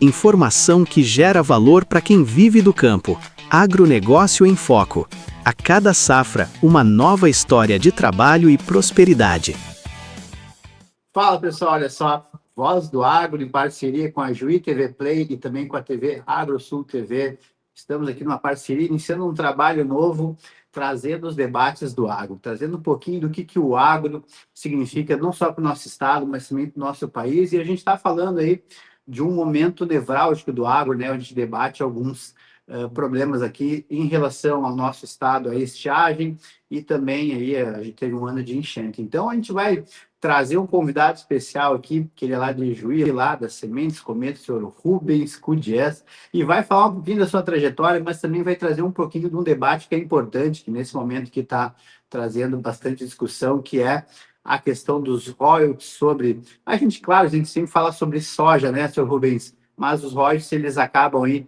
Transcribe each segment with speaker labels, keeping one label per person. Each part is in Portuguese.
Speaker 1: Informação que gera valor para quem vive do campo. Agronegócio em Foco. A cada safra, uma nova história de trabalho e prosperidade.
Speaker 2: Fala pessoal, olha só, Voz do Agro em parceria com a Juí TV Play e também com a TV AgroSul TV. Estamos aqui numa parceria, iniciando um trabalho novo, trazendo os debates do agro, trazendo um pouquinho do que o agro significa, não só para o nosso estado, mas também para o nosso país. E a gente está falando aí de um momento nevrálgico do agro, né, onde a gente debate alguns problemas aqui em relação ao nosso estado, a estiagem, e também aí a gente teve um ano de enchente. Então a gente vai trazer um convidado especial aqui, que ele é lá de Juí, lá das Sementes Cometa, o senhor Rubens Cudies, e vai falar um pouquinho da sua trajetória, mas também vai trazer um pouquinho de um debate que é importante, que nesse momento que está trazendo bastante discussão, que é a questão dos royalties sobre... Claro, a gente sempre fala sobre soja, né, senhor Rubens? Mas os royalties, eles acabam aí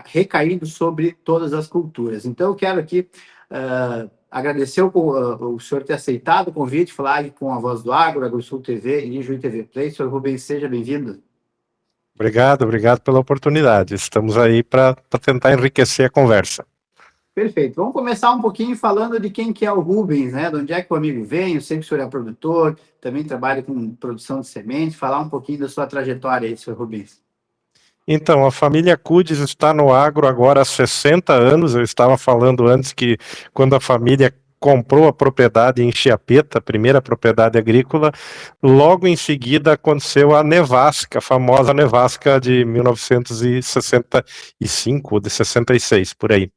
Speaker 2: recaindo sobre todas as culturas. Então, eu quero aqui agradecer o senhor ter aceitado o convite, falar com a Voz do Agro, AgroSul TV e Juí TV Play. Senhor Rubens, seja bem-vindo.
Speaker 3: Obrigado pela oportunidade. Estamos aí para tentar enriquecer a conversa.
Speaker 2: Perfeito. Vamos começar um pouquinho falando de quem que é o Rubens, né? De onde é que o amigo vem? Eu sei que o senhor é produtor, também trabalha com produção de semente. Falar um pouquinho da sua trajetória aí, senhor Rubens.
Speaker 3: Então, a família Cudes está no agro agora há 60 anos. Eu estava falando antes que quando a família comprou a propriedade em Chiapeta, a primeira propriedade agrícola, logo em seguida aconteceu a nevasca, a famosa nevasca de 1965 ou de 66, por aí.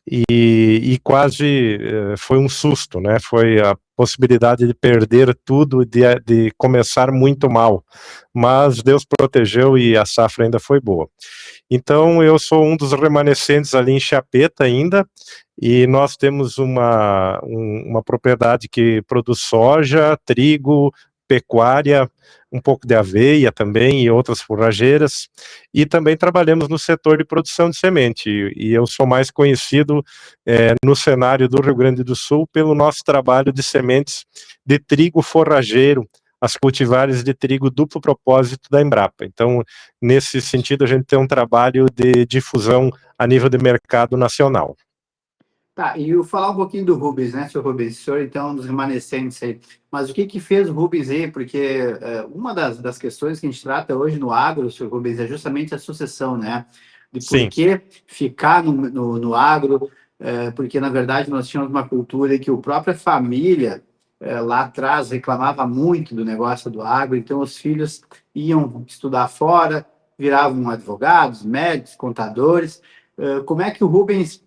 Speaker 3: E quase foi um susto, né? Foi a possibilidade de perder tudo, de começar muito mal, mas Deus protegeu e a safra ainda foi boa. Então eu sou um dos remanescentes ali em Chiapeta ainda, e nós temos uma propriedade que produz soja, trigo, pecuária, um pouco de aveia também e outras forrageiras, e também trabalhamos no setor de produção de semente, e eu sou mais conhecido no cenário do Rio Grande do Sul pelo nosso trabalho de sementes de trigo forrageiro, as cultivares de trigo duplo propósito da Embrapa. Então, nesse sentido, a gente tem um trabalho de difusão a nível de mercado nacional.
Speaker 2: Tá, e eu falar um pouquinho do Rubens, né, senhor Rubens? O senhor, então, é um dos remanescentes aí. Mas o que fez o Rubens aí? Porque uma das questões que a gente trata hoje no agro, senhor Rubens, é justamente a sucessão, né? De por que ficar no agro, porque, na verdade, nós tínhamos uma cultura que a própria família, lá atrás, reclamava muito do negócio do agro, então os filhos iam estudar fora, viravam advogados, médicos, contadores. Como é que o Rubens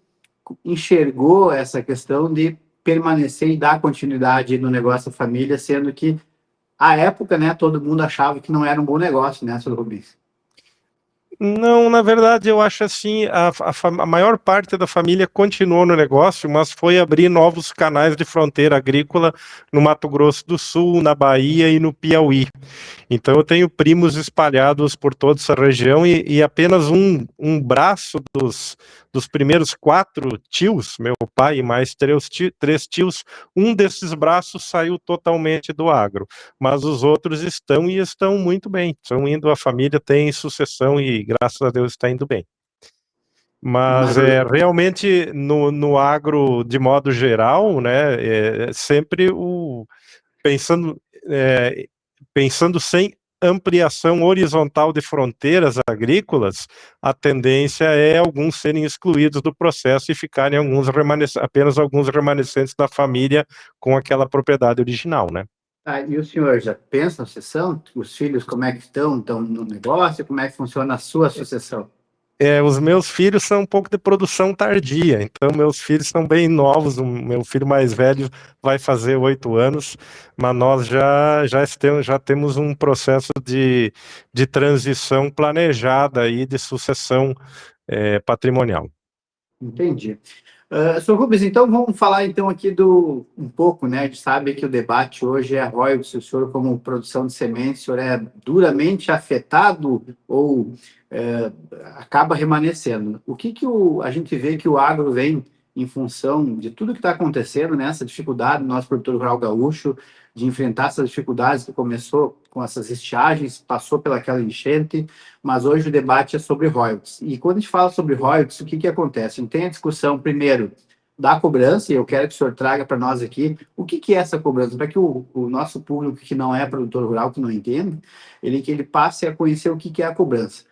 Speaker 2: enxergou essa questão de permanecer e dar continuidade no negócio da família, sendo que, à época, né, todo mundo achava que não era um bom negócio, né, senhor Rubens?
Speaker 3: Não, na verdade, eu acho assim, a maior parte da família continuou no negócio, mas foi abrir novos canais de fronteira agrícola no Mato Grosso do Sul, na Bahia e no Piauí. Então eu tenho primos espalhados por toda essa região e apenas um braço dos primeiros 4 tios, meu pai e mais 3 tios, um desses braços saiu totalmente do agro, mas os outros estão muito bem, estão indo, a família tem sucessão e graças a Deus está indo bem. Mas realmente no agro, de modo geral, né, sempre pensando sem ampliação horizontal de fronteiras agrícolas, a tendência é alguns serem excluídos do processo e ficarem apenas alguns remanescentes da família com aquela propriedade original, né?
Speaker 2: E o senhor já pensa na sucessão? Os filhos, como é que estão no negócio? Como é que funciona a sua sucessão?
Speaker 3: Os meus filhos são um pouco de produção tardia, então meus filhos são bem novos, o meu filho mais velho vai fazer 8 anos, mas nós já temos um processo de transição planejada aí, de sucessão patrimonial.
Speaker 2: Entendi. Senhor Rubens, então vamos falar então aqui um pouco, né? A gente sabe que o debate hoje é royalties, o senhor como produção de sementes, o senhor é duramente afetado ou acaba remanescendo? O que a gente vê que o agro vem em função de tudo que está acontecendo, né? Essa dificuldade do nosso produtor rural gaúcho, de enfrentar essas dificuldades que começou com essas estiagens, passou pelaquela enchente, mas hoje o debate é sobre royalties. E quando a gente fala sobre royalties, o que acontece? Não tem a discussão, primeiro, da cobrança, e eu quero que o senhor traga para nós aqui o que é essa cobrança, para que o nosso público que não é produtor rural, que não entende, que ele passe a conhecer o que é a cobrança.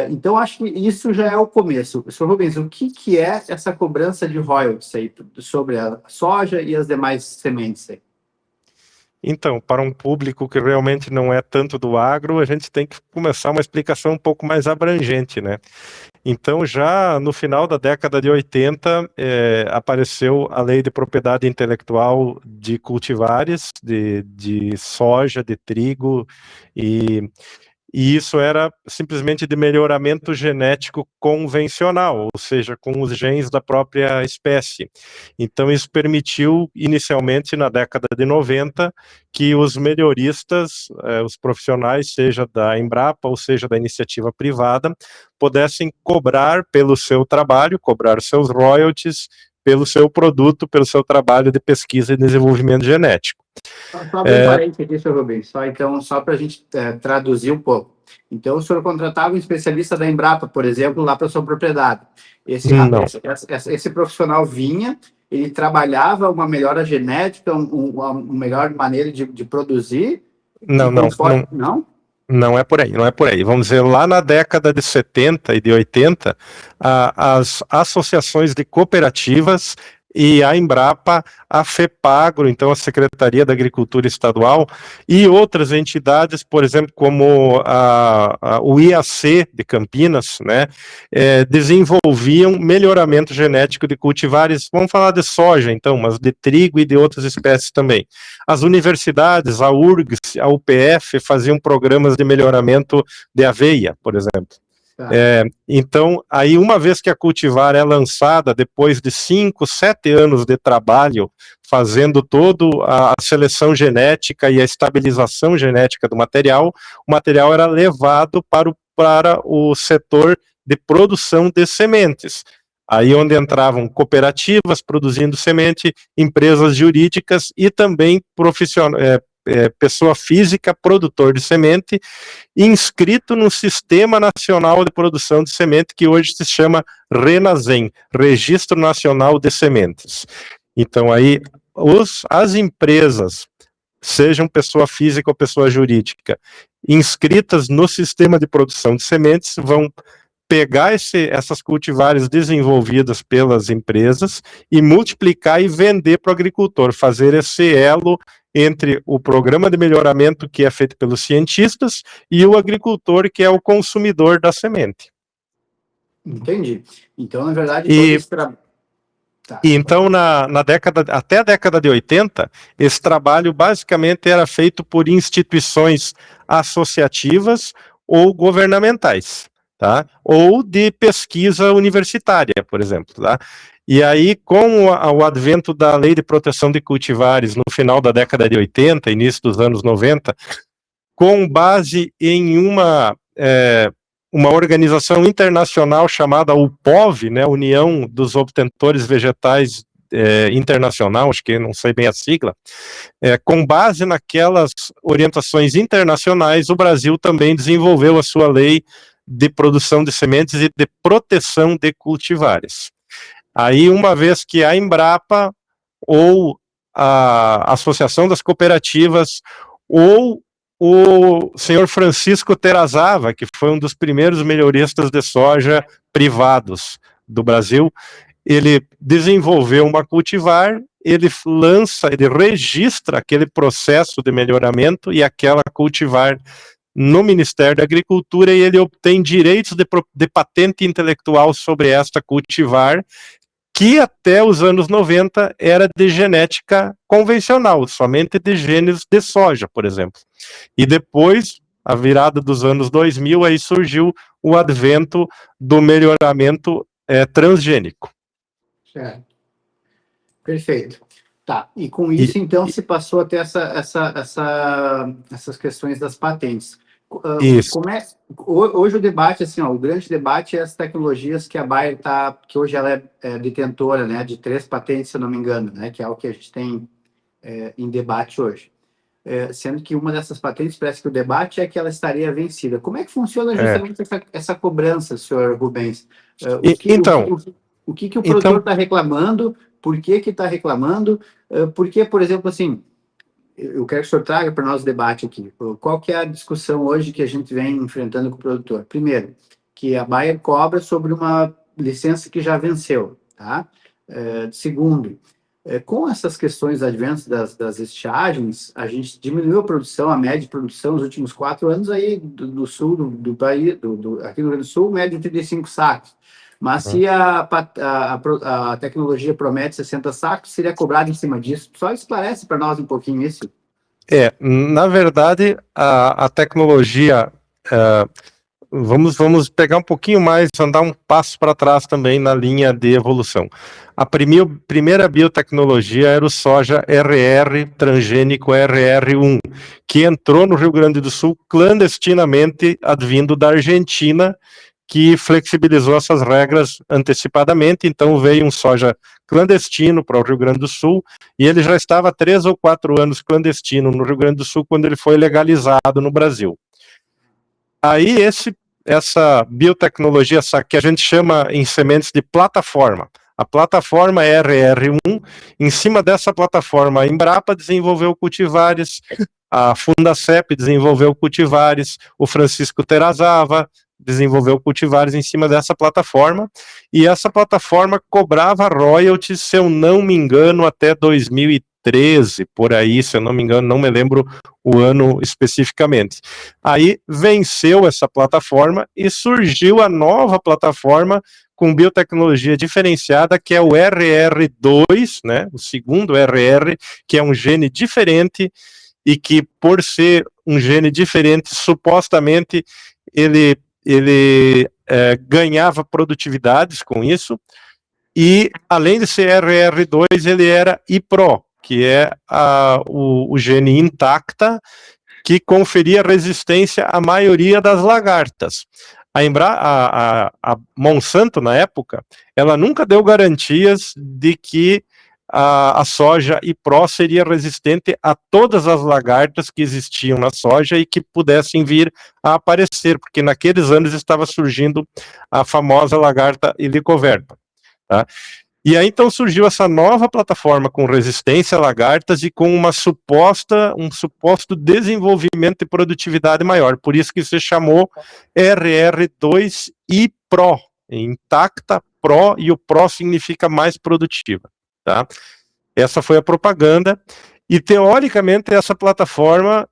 Speaker 2: Então, acho que isso já é o começo. Senhor Rubens, o que é essa cobrança de royalties aí sobre a soja e as demais sementes aí?
Speaker 3: Então, para um público que realmente não é tanto do agro, a gente tem que começar uma explicação um pouco mais abrangente, né? Então, já no final da década de 80, apareceu a Lei de Propriedade Intelectual de cultivares, de soja, de trigo, e isso era simplesmente de melhoramento genético convencional, ou seja, com os genes da própria espécie. Então, isso permitiu, inicialmente, na década de 90, que os melhoristas, os profissionais, seja da Embrapa ou seja da iniciativa privada, pudessem cobrar pelo seu trabalho, cobrar seus royalties pelo seu produto, pelo seu trabalho de pesquisa e desenvolvimento genético.
Speaker 2: Só abrir um parênteses aqui, senhor Rubens, só para a gente traduzir um pouco. Então, o senhor contratava um especialista da Embrapa, por exemplo, lá para sua propriedade. Esse profissional vinha, ele trabalhava uma melhora genética, uma melhor maneira de produzir?
Speaker 3: Não é por aí, não é por aí. Vamos dizer, lá na década de 70 e de 80, as associações de cooperativas e a Embrapa, a FEPAGRO, então a Secretaria da Agricultura Estadual, e outras entidades, por exemplo, como o IAC de Campinas, né, desenvolviam melhoramento genético de cultivares, vamos falar de soja então, mas de trigo e de outras espécies também. As universidades, a URGS, a UPF, faziam programas de melhoramento de aveia, por exemplo. Então, aí uma vez que a cultivar é lançada, depois de 5, 7 anos de trabalho, fazendo toda a seleção genética e a estabilização genética do material, o material era levado para o setor de produção de sementes. Aí onde entravam cooperativas produzindo semente, empresas jurídicas e também pessoa física, produtor de semente, inscrito no Sistema Nacional de Produção de Semente, que hoje se chama RENASEM, Registro Nacional de Sementes. Então aí as empresas, sejam pessoa física ou pessoa jurídica, inscritas no Sistema de Produção de Sementes, vão pegar essas cultivares desenvolvidas pelas empresas e multiplicar e vender para o agricultor, fazer esse elo entre o programa de melhoramento que é feito pelos cientistas e o agricultor, que é o consumidor da semente.
Speaker 2: Entendi. Então, na verdade,
Speaker 3: então, até a década de 80, esse trabalho basicamente era feito por instituições associativas ou governamentais, tá? Ou de pesquisa universitária, por exemplo, tá? E aí, com o advento da Lei de Proteção de Cultivares no final da década de 80, início dos anos 90, com base em uma organização internacional chamada UPOV, né, União dos Obtentores Vegetais Internacional, acho que não sei bem a sigla, com base naquelas orientações internacionais, o Brasil também desenvolveu a sua lei de produção de sementes e de proteção de cultivares. Aí, uma vez que a Embrapa, ou a Associação das Cooperativas, ou o senhor Francisco Terrazava, que foi um dos primeiros melhoristas de soja privados do Brasil, ele desenvolveu uma cultivar, ele registra aquele processo de melhoramento e aquela cultivar no Ministério da Agricultura, e ele obtém direitos de patente intelectual sobre esta cultivar, que até os anos 90 era de genética convencional, somente de genes de soja, por exemplo. E depois, a virada dos anos 2000, aí surgiu o advento do melhoramento transgênico.
Speaker 2: Certo. Perfeito. Tá, e com isso, então, se passou a ter essas questões das patentes.
Speaker 3: Isso.
Speaker 2: Hoje o debate, assim, o grande debate é as tecnologias que a Bayer que hoje ela é detentora, né, de 3 patentes, se eu não me engano, né, que é o que a gente tem em debate hoje. Sendo que uma dessas patentes, parece que o debate é que ela estaria vencida. Como é que funciona justamente essa cobrança, senhor Rubens? O que o produtor está reclamando? Por que está reclamando? Porque, por exemplo, assim, eu quero que o senhor traga para nós o debate aqui. Qual que é a discussão hoje que a gente vem enfrentando com o produtor? Primeiro, que a Bayer cobra sobre uma licença que já venceu, tá? Segundo, com essas questões adventas das estiagens, a gente diminuiu a produção, a média de produção nos últimos 4 anos aí do sul do país, aqui no Rio Grande do Sul, média de 35 sacos. Mas se a tecnologia promete 60 sacos, seria cobrado em cima disso. Só esclarece para nós um pouquinho isso.
Speaker 3: Na verdade, a tecnologia, vamos pegar um pouquinho mais, andar um passo para trás também na linha de evolução. A primeira biotecnologia era o soja RR transgênico RR1, que entrou no Rio Grande do Sul clandestinamente, advindo da Argentina, que flexibilizou essas regras antecipadamente. Então veio um soja clandestino para o Rio Grande do Sul, e ele já estava há 3 ou 4 anos clandestino no Rio Grande do Sul quando ele foi legalizado no Brasil. Aí essa biotecnologia que a gente chama em sementes de plataforma, a plataforma RR1, em cima dessa plataforma a Embrapa desenvolveu cultivares, a Fundacep desenvolveu cultivares, o Francisco Terrazava desenvolveu cultivares em cima dessa plataforma, e essa plataforma cobrava royalties, se eu não me engano, até 2013, por aí, se eu não me engano, não me lembro o ano especificamente. Aí venceu essa plataforma e surgiu a nova plataforma com biotecnologia diferenciada, que é o RR2, né, o segundo RR, que é um gene diferente, e que, por ser um gene diferente, supostamente ele ganhava produtividades com isso, e além de ser RR2, ele era IPRO, que é o gene intacta, que conferia resistência à maioria das lagartas. A Monsanto, na época, ela nunca deu garantias de que a soja IPRO seria resistente a todas as lagartas que existiam na soja e que pudessem vir a aparecer, porque naqueles anos estava surgindo a famosa lagarta helicoverpa, tá? E aí então surgiu essa nova plataforma com resistência a lagartas e com um suposto desenvolvimento e produtividade maior, por isso que se chamou RR2 e PRO, intacta PRO, e o PRO significa mais produtiva, tá? Essa foi a propaganda, e teoricamente essa plataforma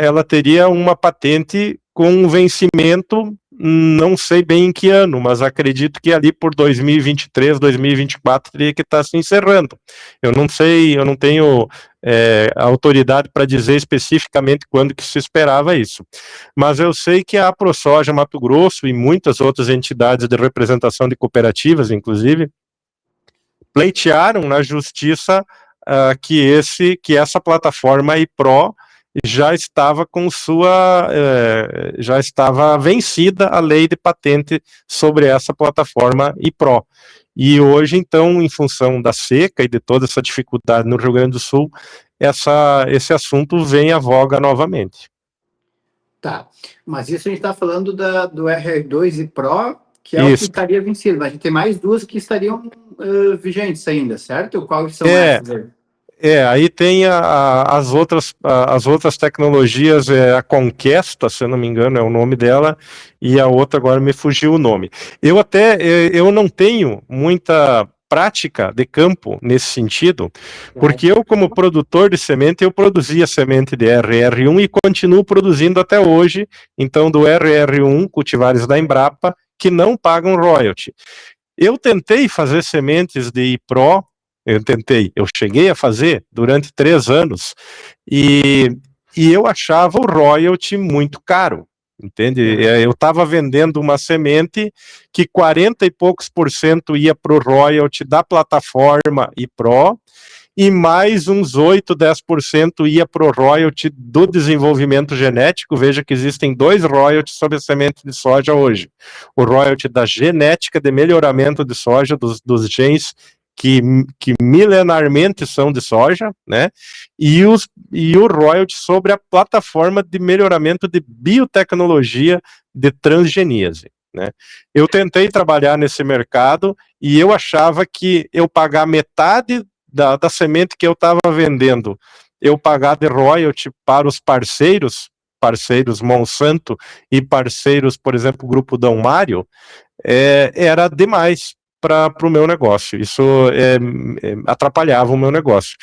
Speaker 3: ela teria uma patente com um vencimento, não sei bem em que ano, mas acredito que ali por 2023, 2024 teria que estar se encerrando. Eu não sei, eu não tenho autoridade para dizer especificamente quando que se esperava isso. Mas eu sei que a AproSoja Mato Grosso e muitas outras entidades de representação de cooperativas, inclusive, pleitearam na justiça que essa plataforma IPRO já estava já estava vencida a lei de patente sobre essa plataforma IPRO. E hoje, então, em função da seca e de toda essa dificuldade no Rio Grande do Sul, esse assunto vem à voga novamente.
Speaker 2: Tá, mas isso a gente está falando do R2 IPRO, que é o que estaria vencido, mas a gente tem mais 2 que estariam vigentes ainda, certo? Quais são essas aí?
Speaker 3: Aí tem as outras tecnologias, a Conquesta, se eu não me engano, é o nome dela, e a outra agora me fugiu o nome. Eu não tenho muita prática de campo nesse sentido, porque eu, como produtor de semente, eu produzia semente de RR1 e continuo produzindo até hoje, então do RR1, cultivares da Embrapa, que não pagam royalty. Eu tentei fazer sementes de IPRO, eu cheguei a fazer durante 3 anos, e eu achava o royalty muito caro, entende? Eu estava vendendo uma semente que 40 e poucos % ia para o royalty da plataforma IPRO, e mais uns 8, 10% ia para o royalty do desenvolvimento genético. Veja que existem 2 royalties sobre a semente de soja hoje. O royalty da genética de melhoramento de soja, dos genes que milenarmente são de soja, né? E o royalty sobre a plataforma de melhoramento de biotecnologia de transgeníase, né? Eu tentei trabalhar nesse mercado e eu achava que eu pagar metade da semente que eu estava vendendo, eu pagar de royalty para os parceiros Monsanto e parceiros, por exemplo, o Grupo Dom Mário, era demais para o meu negócio. Isso atrapalhava o meu negócio.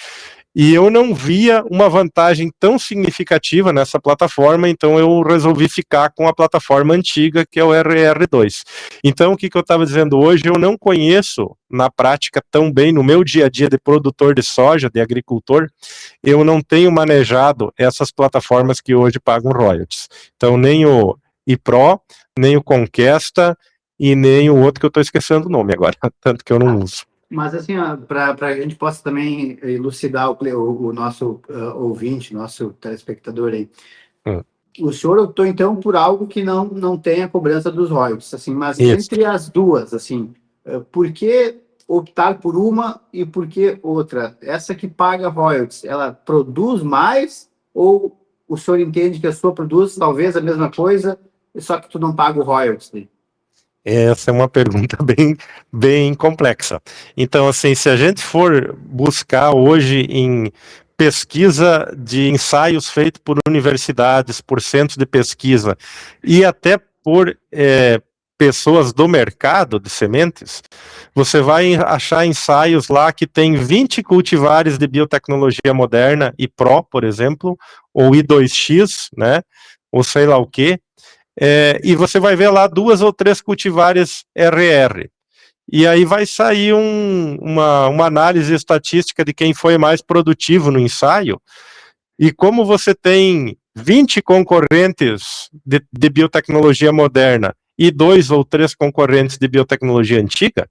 Speaker 3: E eu não via uma vantagem tão significativa nessa plataforma, então eu resolvi ficar com a plataforma antiga, que é o RR2. Então, o que eu estava dizendo hoje, eu não conheço na prática tão bem, no meu dia a dia de produtor de soja, de agricultor, eu não tenho manejado essas plataformas que hoje pagam royalties. Então, nem o iPro, nem o Conquesta, e nem o outro que eu estou esquecendo o nome agora, tanto que eu não uso.
Speaker 2: Mas assim, para a gente possa também elucidar o nosso ouvinte, nosso telespectador aí, o senhor optou então por algo que não tem a cobrança dos royalties, assim, mas
Speaker 3: Isso.
Speaker 2: entre as duas, assim, por que optar por uma e por que outra? Essa que paga royalties, ela produz mais ou o senhor entende que a sua produz talvez a mesma coisa, só que tu não paga o royalties? Né?
Speaker 3: Essa é uma pergunta bem complexa. Então, assim, se a gente for buscar hoje em pesquisa de ensaios feitos por universidades, por centros de pesquisa, e até por pessoas do mercado de sementes, você vai achar ensaios lá que tem 20 cultivares de biotecnologia moderna, iPro, por exemplo, ou I2X, né, ou sei lá o quê, e você vai ver lá 2 ou 3 cultivares RR. E aí vai sair uma análise estatística de quem foi mais produtivo no ensaio, e como você tem 20 concorrentes de biotecnologia moderna e 2 ou 3 concorrentes de biotecnologia antiga,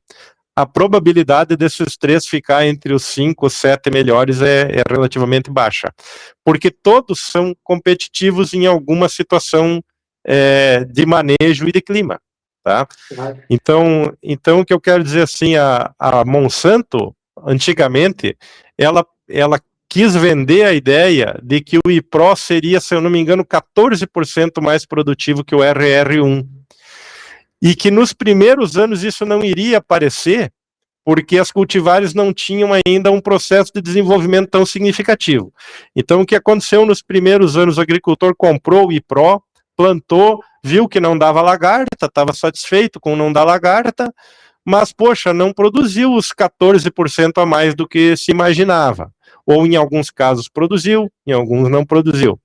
Speaker 3: a probabilidade desses 3 ficar entre os 5 ou 7 melhores é relativamente baixa, porque todos são competitivos em alguma situação de manejo e de clima, tá? Então o que eu quero dizer assim, a Monsanto, antigamente, ela quis vender a ideia de que o iPro seria, se eu não me engano, 14% mais produtivo que o RR1, e que nos primeiros anos isso não iria aparecer, porque as cultivares não tinham ainda um processo de desenvolvimento tão significativo. Então, o que aconteceu nos primeiros anos, o agricultor comprou o iPro, plantou, viu que não dava lagarta, estava satisfeito com não dar lagarta, mas, poxa, não produziu os 14% a mais do que se imaginava. Ou, em alguns casos, produziu, em alguns não produziu.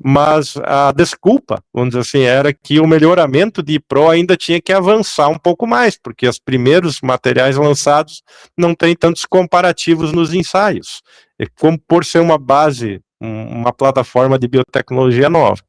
Speaker 3: Mas a desculpa, vamos dizer assim, era que o melhoramento de iPro ainda tinha que avançar um pouco mais, porque os primeiros materiais lançados não têm tantos comparativos nos ensaios, como por ser uma base, uma plataforma de biotecnologia nova.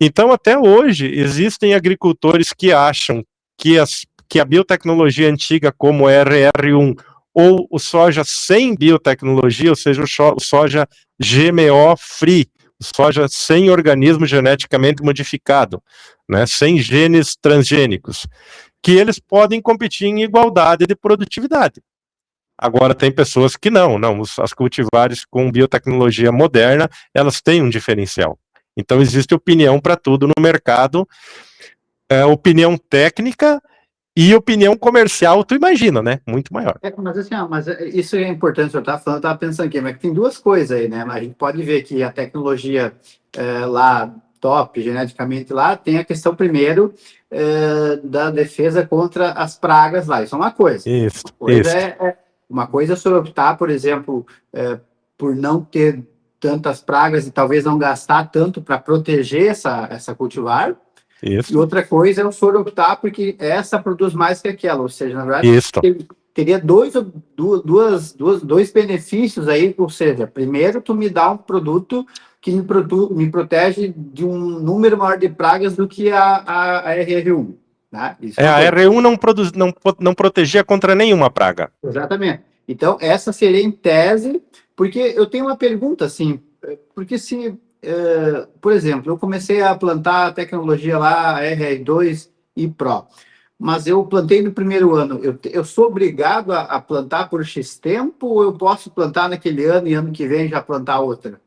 Speaker 3: Então, até hoje, existem agricultores que acham que a biotecnologia antiga, como o RR1, ou o soja sem biotecnologia, ou seja, o soja GMO-free, soja sem organismo geneticamente modificado, né, sem genes transgênicos, que eles podem competir em igualdade de produtividade. Agora, tem pessoas que não, as cultivares com biotecnologia moderna, elas têm um diferencial. Então, existe opinião para tudo no mercado, opinião técnica e opinião comercial, tu imagina, né? Muito maior.
Speaker 2: Mas assim, isso é importante, o senhor está falando, eu estava pensando aqui, mas tem duas coisas aí, né? A gente pode ver que a tecnologia lá, top, geneticamente lá, tem a questão primeiro da defesa contra as pragas lá, isso é uma coisa.
Speaker 3: Isso,
Speaker 2: Uma coisa é o senhor optar, por exemplo, por não ter tantas pragas e talvez não gastar tanto para proteger essa cultivar.
Speaker 3: Isso.
Speaker 2: E outra coisa é o senhor optar porque essa produz mais que aquela, ou seja, na verdade, teria dois benefícios aí, ou seja, primeiro, tu me dá um produto que me protege de um número maior de pragas do que a RR1. Né?
Speaker 3: A R1 não protegia contra nenhuma praga.
Speaker 2: Exatamente. Então, essa seria em tese, porque eu tenho uma pergunta, assim, porque se, por exemplo, eu comecei a plantar a tecnologia lá, RR2 e Pro, mas eu plantei no primeiro ano, eu sou obrigado a plantar por X tempo, ou eu posso plantar naquele ano e ano que vem já plantar outra?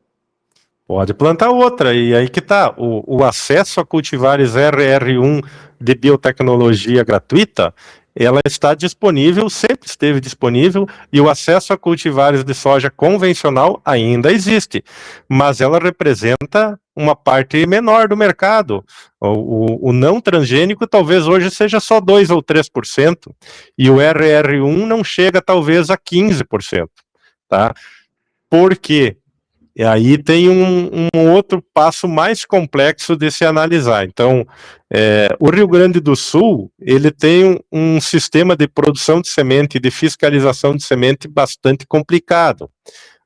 Speaker 3: Pode plantar outra, e aí que tá, o acesso a cultivares RR1 de biotecnologia gratuita, ela está disponível, sempre esteve disponível, e o acesso a cultivares de soja convencional ainda existe, mas ela representa uma parte menor do mercado. O não transgênico talvez hoje seja só 2 ou 3%, e o RR1 não chega talvez a 15%, tá? Por quê? E aí tem um outro passo mais complexo de se analisar. Então, o Rio Grande do Sul, ele tem um sistema de produção de semente e de fiscalização de semente bastante complicado,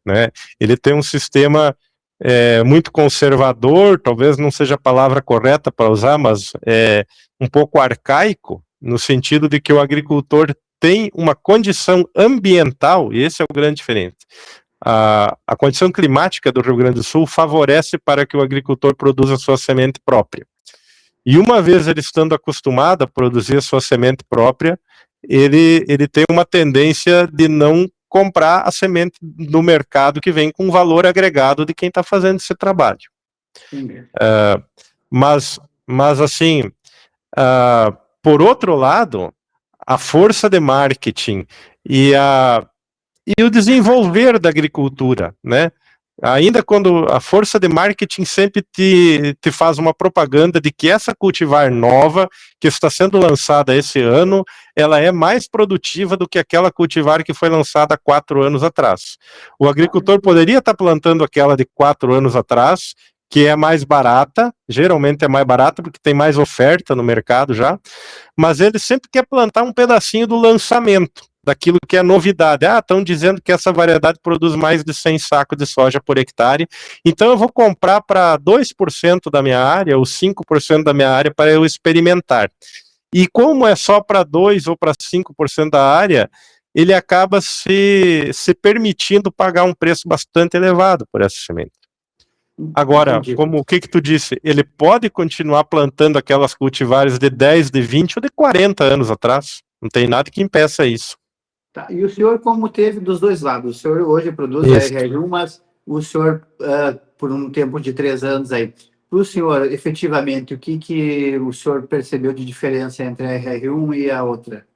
Speaker 3: né? Ele tem um sistema muito conservador, talvez não seja a palavra correta para usar, mas um pouco arcaico, no sentido de que o agricultor tem uma condição ambiental, e esse é o grande diferente. A condição climática do Rio Grande do Sul favorece para que o agricultor produza sua semente própria. E uma vez ele estando acostumado a produzir a sua semente própria, ele tem uma tendência de não comprar a semente do mercado que vem com valor agregado de quem está fazendo esse trabalho. Mas assim, por outro lado, a força de marketing e o desenvolver da agricultura, né? Ainda quando a força de marketing sempre te faz uma propaganda de que essa cultivar nova, que está sendo lançada esse ano, ela é mais produtiva do que aquela cultivar que foi lançada há 4 anos atrás. O agricultor poderia estar plantando aquela de 4 anos atrás, que é mais barata, geralmente é mais barata porque tem mais oferta no mercado já, mas ele sempre quer plantar um pedacinho do lançamento, daquilo que é novidade. Estão dizendo que essa variedade produz mais de 100 sacos de soja por hectare, então eu vou comprar para 2% da minha área, ou 5% da minha área, para eu experimentar. E como é só para 2 ou para 5% da área, ele acaba se permitindo pagar um preço bastante elevado por essa semente. Agora, como o que tu disse, ele pode continuar plantando aquelas cultivares de 10, de 20 ou de 40 anos atrás. Não tem nada que impeça isso.
Speaker 2: Tá. E o senhor, como teve dos dois lados? O senhor hoje produz a RR1, mas o senhor, por um tempo de 3 anos aí, para o senhor, efetivamente, o que o senhor percebeu de diferença entre a RR1 e a outra?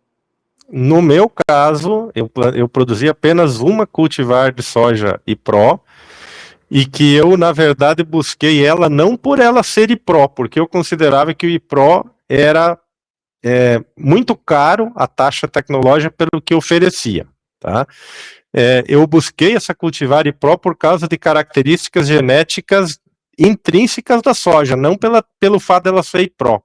Speaker 3: No meu caso, eu produzi apenas uma cultivar de soja IPRO, e que eu, na verdade, busquei ela não por ela ser IPRO, porque eu considerava que o IPRO era muito caro, a taxa tecnológica, pelo que oferecia, tá? Eu busquei essa cultivar IPRO por causa de características genéticas intrínsecas da soja, não pelo fato dela ser IPRO.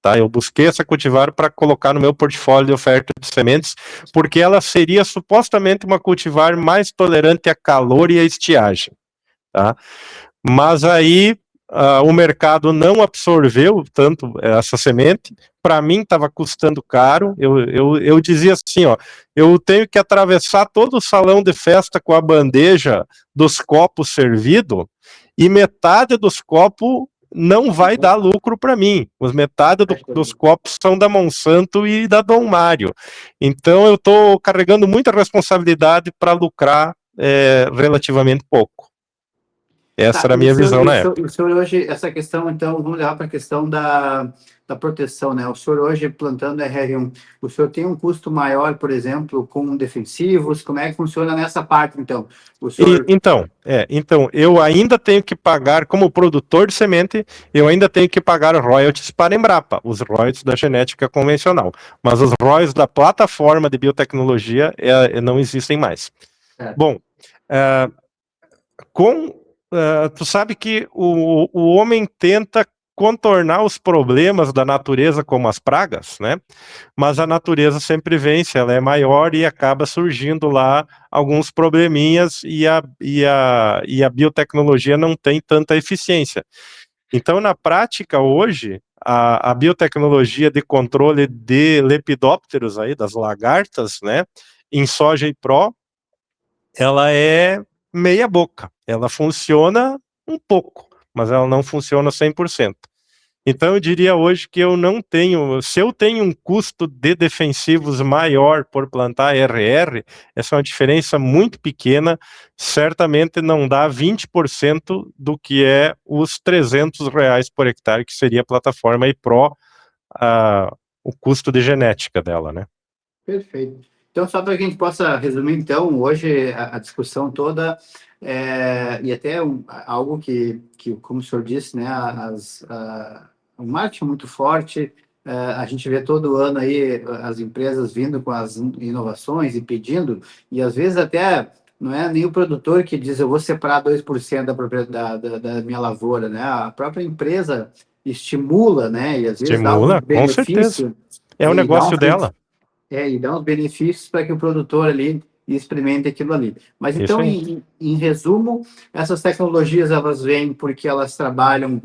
Speaker 3: Tá? Eu busquei essa cultivar para colocar no meu portfólio de oferta de sementes, porque ela seria supostamente uma cultivar mais tolerante a calor e a estiagem. Tá? Mas aí o mercado não absorveu tanto essa semente. Para mim estava custando caro. Eu dizia assim, eu tenho que atravessar todo o salão de festa com a bandeja dos copos servido, e metade dos copos não vai dar lucro para mim. Metade dos copos são da Monsanto e da Dom Mário. Então eu estou carregando muita responsabilidade para lucrar relativamente pouco. Essa era a minha visão na época.
Speaker 2: O senhor hoje, essa questão, então, vamos levar para a questão da proteção, né? O senhor hoje, plantando RR1, o senhor tem um custo maior, por exemplo, com defensivos? Como é que funciona nessa parte, então? O senhor...
Speaker 3: Então, eu ainda tenho que pagar, como produtor de semente, eu ainda tenho que pagar royalties para a Embrapa, os royalties da genética convencional. Mas os royalties da plataforma de biotecnologia não existem mais. Bom, tu sabe que o homem tenta contornar os problemas da natureza, como as pragas, né? Mas a natureza sempre vence, ela é maior e acaba surgindo lá alguns probleminhas, e a biotecnologia não tem tanta eficiência. Então, na prática, hoje, a biotecnologia de controle de lepidópteros, aí, das lagartas, né? em soja e pró, ela é meia boca. Ela funciona um pouco, mas ela não funciona 100%. Então eu diria hoje que eu não tenho, se eu tenho um custo de defensivos maior por plantar RR, essa é uma diferença muito pequena, certamente não dá 20% do que é os R$ 300 por hectare, que seria a plataforma e pró, o custo de genética dela, né?
Speaker 2: Perfeito. Então, só para que a gente possa resumir, então, hoje a discussão toda, e até algo que, como o senhor disse, né, o marketing é muito forte, a gente vê todo ano aí as empresas vindo com as inovações e pedindo, e às vezes até não é nem o produtor que diz eu vou separar 2% da propriedade da minha lavoura, né? A própria empresa estimula, né? E às vezes dá um
Speaker 3: Estimula, com certeza.
Speaker 2: benefício,
Speaker 3: É o
Speaker 2: e dá
Speaker 3: negócio dela.
Speaker 2: e dá uns benefícios para que o produtor ali experimente aquilo ali. Mas
Speaker 3: Isso
Speaker 2: então,
Speaker 3: aí.
Speaker 2: em resumo, essas tecnologias elas vêm porque elas trabalham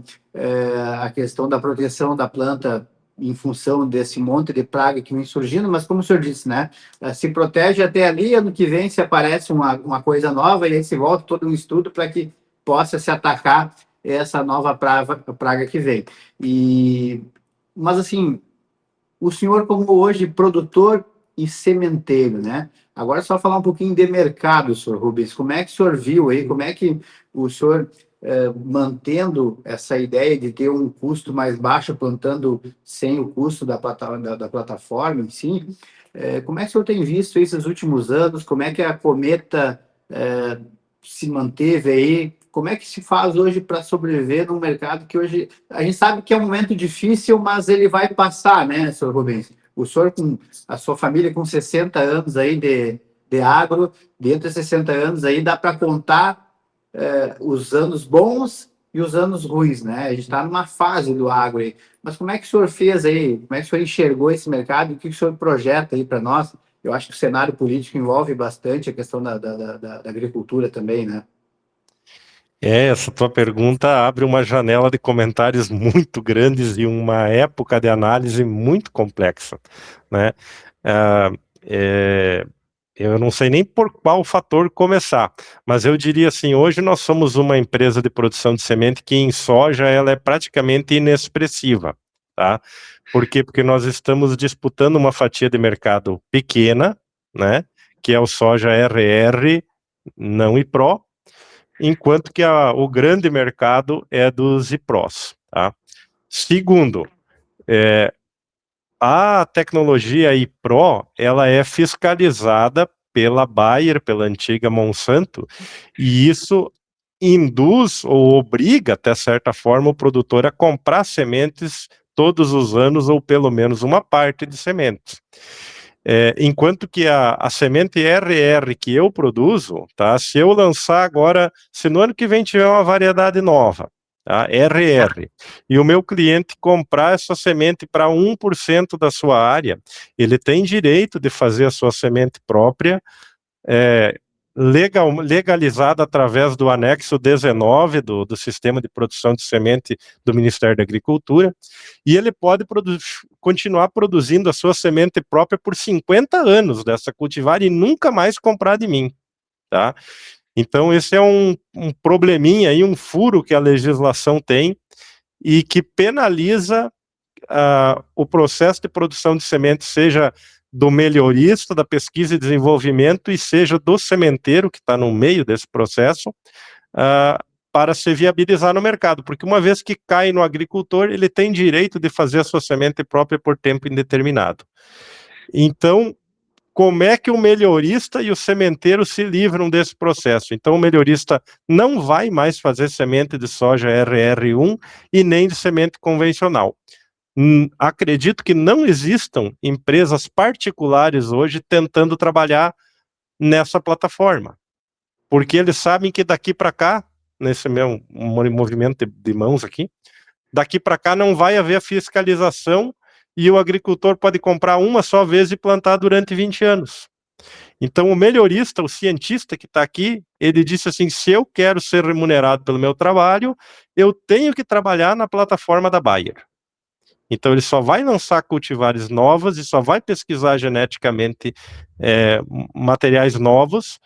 Speaker 2: a questão da proteção da planta em função desse monte de praga que vem surgindo, mas como o senhor disse, né, se protege até ali, ano que vem se aparece uma coisa nova e aí se volta todo um estudo para que possa se atacar essa nova praga que vem. Mas assim, o senhor, como hoje produtor e sementeiro, né? Agora, só falar um pouquinho de mercado, senhor Rubens. Como é que o senhor viu aí? Como é que o senhor, mantendo essa ideia de ter um custo mais baixo, plantando sem o custo da plataforma em si, como é que o senhor tem visto esses últimos anos? Como é que a Cometa se manteve aí? Como é que se faz hoje para sobreviver num mercado que hoje a gente sabe que é um momento difícil, mas ele vai passar, né, senhor Rubens? O senhor, com a sua família, com 60 anos aí de agro, dentro de 60 anos aí, dá para contar os anos bons e os anos ruins, né? A gente está numa fase do agro aí. Mas como é que o senhor fez aí? Como é que o senhor enxergou esse mercado? O que o senhor projeta aí para nós? Eu acho que o cenário político envolve bastante a questão da agricultura também, né?
Speaker 3: Essa tua pergunta abre uma janela de comentários muito grandes e uma época de análise muito complexa, né? Ah, é, eu não sei nem por qual fator começar, mas eu diria assim, hoje nós somos uma empresa de produção de semente que em soja ela é praticamente inexpressiva, tá? Por quê? Porque nós estamos disputando uma fatia de mercado pequena, né? Que é o soja RR, não IPRO, enquanto que o grande mercado é dos IPROs, tá? Segundo, a tecnologia IPRO, ela é fiscalizada pela Bayer, pela antiga Monsanto, e isso induz ou obriga, até certa forma, o produtor a comprar sementes todos os anos, ou pelo menos uma parte de sementes. Enquanto que a semente RR que eu produzo, tá? Se eu lançar agora, se no ano que vem tiver uma variedade nova, tá? RR, e o meu cliente comprar essa semente para 1% da sua área, ele tem direito de fazer a sua semente própria, legalizada através do anexo 19 do Sistema de Produção de Semente do Ministério da Agricultura, e ele pode continuar produzindo a sua semente própria por 50 anos dessa cultivar e nunca mais comprar de mim, tá? Então esse é um probleminha aí, um furo que a legislação tem e que penaliza o processo de produção de sementes, seja do melhorista, da pesquisa e desenvolvimento, e seja do sementeiro, que está no meio desse processo, para se viabilizar no mercado, porque uma vez que cai no agricultor, ele tem direito de fazer a sua semente própria por tempo indeterminado. Então, como é que o melhorista e o sementeiro se livram desse processo? Então, o melhorista não vai mais fazer semente de soja RR1 e nem de semente convencional. Acredito que não existam empresas particulares hoje tentando trabalhar nessa plataforma, porque eles sabem que daqui para cá, nesse meu movimento de mãos aqui, daqui para cá não vai haver fiscalização e o agricultor pode comprar uma só vez e plantar durante 20 anos. Então o melhorista, o cientista que está aqui, ele disse assim, se eu quero ser remunerado pelo meu trabalho, eu tenho que trabalhar na plataforma da Bayer. Então ele só vai lançar cultivares novas e só vai pesquisar geneticamente materiais novos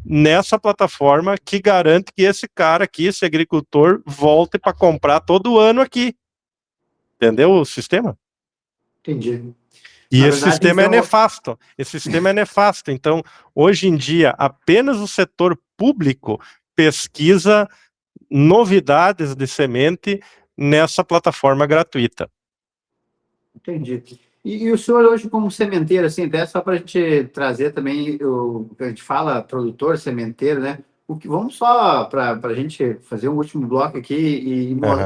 Speaker 3: nessa plataforma que garante que esse cara aqui, esse agricultor, volte para comprar todo ano aqui. Entendeu o sistema?
Speaker 2: Entendi.
Speaker 3: E
Speaker 2: Na
Speaker 3: esse
Speaker 2: verdade,
Speaker 3: sistema é
Speaker 2: então,
Speaker 3: nefasto. Esse sistema é nefasto. Então, hoje em dia, apenas o setor público pesquisa novidades de semente nessa plataforma gratuita.
Speaker 2: entendi. E o senhor hoje como sementeiro, assim, até só para a gente trazer também, a gente fala produtor, sementeiro, né? Vamos só para a gente fazer um último bloco aqui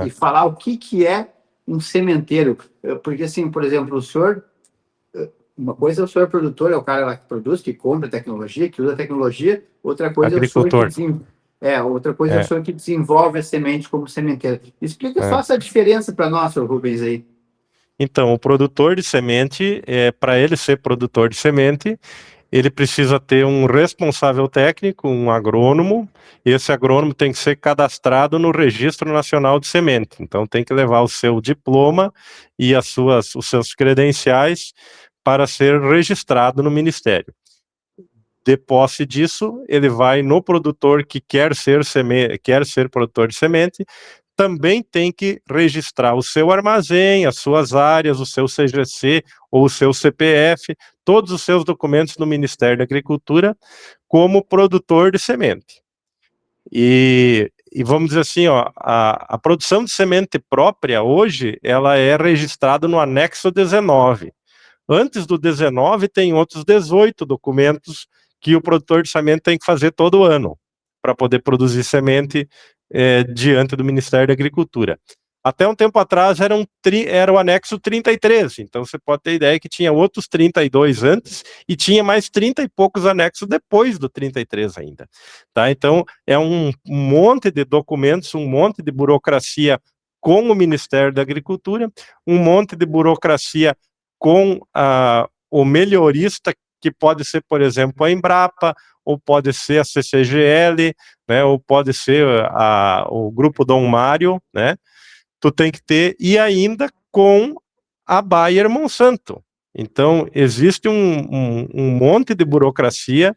Speaker 2: e falar o que é um sementeiro. Porque, assim, por exemplo, o senhor, uma coisa é o senhor produtor, é o cara lá que produz, que compra tecnologia, que usa tecnologia, outra coisa é o senhor que
Speaker 3: Agricultor.
Speaker 2: outra coisa é o senhor que desenvolve a semente como sementeiro. Explica só
Speaker 3: É.
Speaker 2: essa diferença para nós, senhor Rubens, aí.
Speaker 3: Então, o produtor de semente, para ele ser produtor de semente, ele precisa ter um responsável técnico, um agrônomo. Esse agrônomo tem que ser cadastrado no Registro Nacional de Semente. Então, tem que levar o seu diploma e os seus credenciais para ser registrado no Ministério. De posse disso, ele vai no produtor que quer ser produtor de semente, também tem que registrar o seu armazém, as suas áreas, o seu CGC ou o seu CPF, todos os seus documentos no Ministério da Agricultura como produtor de semente. E vamos dizer assim, ó, a produção de semente própria hoje, ela é registrada no anexo 19. Antes do 19 tem outros 18 documentos que o produtor de semente tem que fazer todo ano para poder produzir semente diante do Ministério da Agricultura. Até um tempo atrás era o anexo 33, então você pode ter ideia que tinha outros 32 antes e tinha mais 30 e poucos anexos depois do 33 ainda. Tá? Então é um monte de documentos, um monte de burocracia com o Ministério da Agricultura, um monte de burocracia com o melhorista, que pode ser, por exemplo, a Embrapa, ou pode ser a CCGL, né, ou pode ser o Grupo Dom Mário, né, tu tem que ter, e ainda com a Bayer Monsanto. Então, existe um monte de burocracia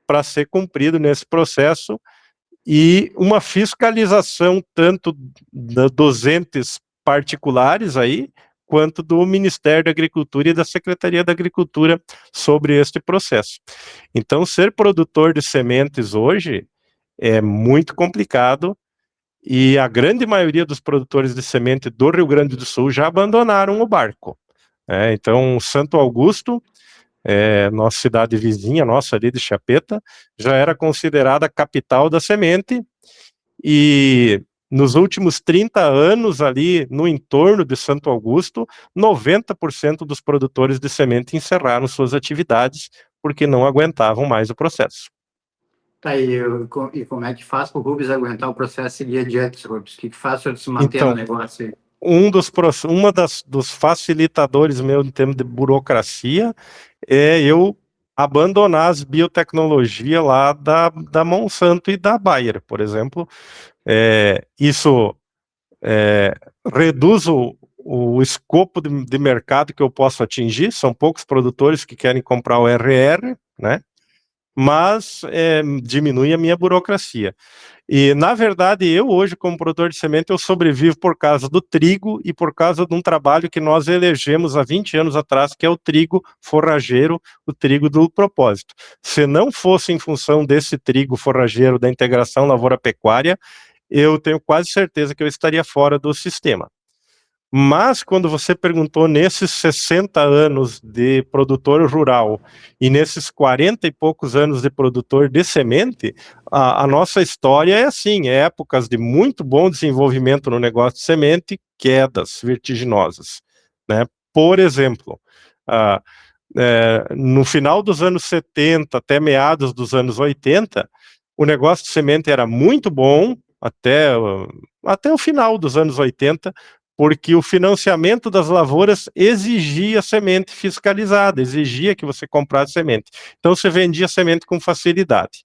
Speaker 3: para ser cumprido nesse processo, e uma fiscalização tanto dos entes particulares aí, quanto do Ministério da Agricultura e da Secretaria da Agricultura sobre este processo. Então, ser produtor de sementes hoje é muito complicado e a grande maioria dos produtores de semente do Rio Grande do Sul já abandonaram o barco. Então, Santo Augusto, nossa cidade vizinha, nossa ali de Chapeta, já era considerada a capital da semente e nos últimos 30 anos ali no entorno de Santo Augusto, 90% dos produtores de semente encerraram suas atividades porque não aguentavam mais o processo.
Speaker 2: Tá aí, e como é que faz para o Rubens aguentar o processo e seguir adiante, Rubens? O que faz para se manter no negócio aí?
Speaker 3: Dos facilitadores meu em termos de burocracia é eu abandonar as biotecnologias lá da Monsanto e da Bayer, por exemplo. Isso reduz o escopo de mercado que eu posso atingir, são poucos produtores que querem comprar o RR, né? Mas diminui a minha burocracia. E, na verdade, eu hoje, como produtor de semente, eu sobrevivo por causa do trigo e por causa de um trabalho que nós elegemos há 20 anos atrás, que é o trigo forrageiro, o trigo do propósito. Se não fosse em função desse trigo forrageiro da integração lavoura-pecuária, eu tenho quase certeza que eu estaria fora do sistema. Mas quando você perguntou nesses 60 anos de produtor rural e nesses 40 e poucos anos de produtor de semente, a nossa história é assim, épocas de muito bom desenvolvimento no negócio de semente, quedas vertiginosas, né? Por exemplo, no final dos anos 70 até meados dos anos 80, o negócio de semente era muito bom até o final dos anos 80, porque o financiamento das lavouras exigia semente fiscalizada, exigia que você comprasse semente. Então você vendia semente com facilidade.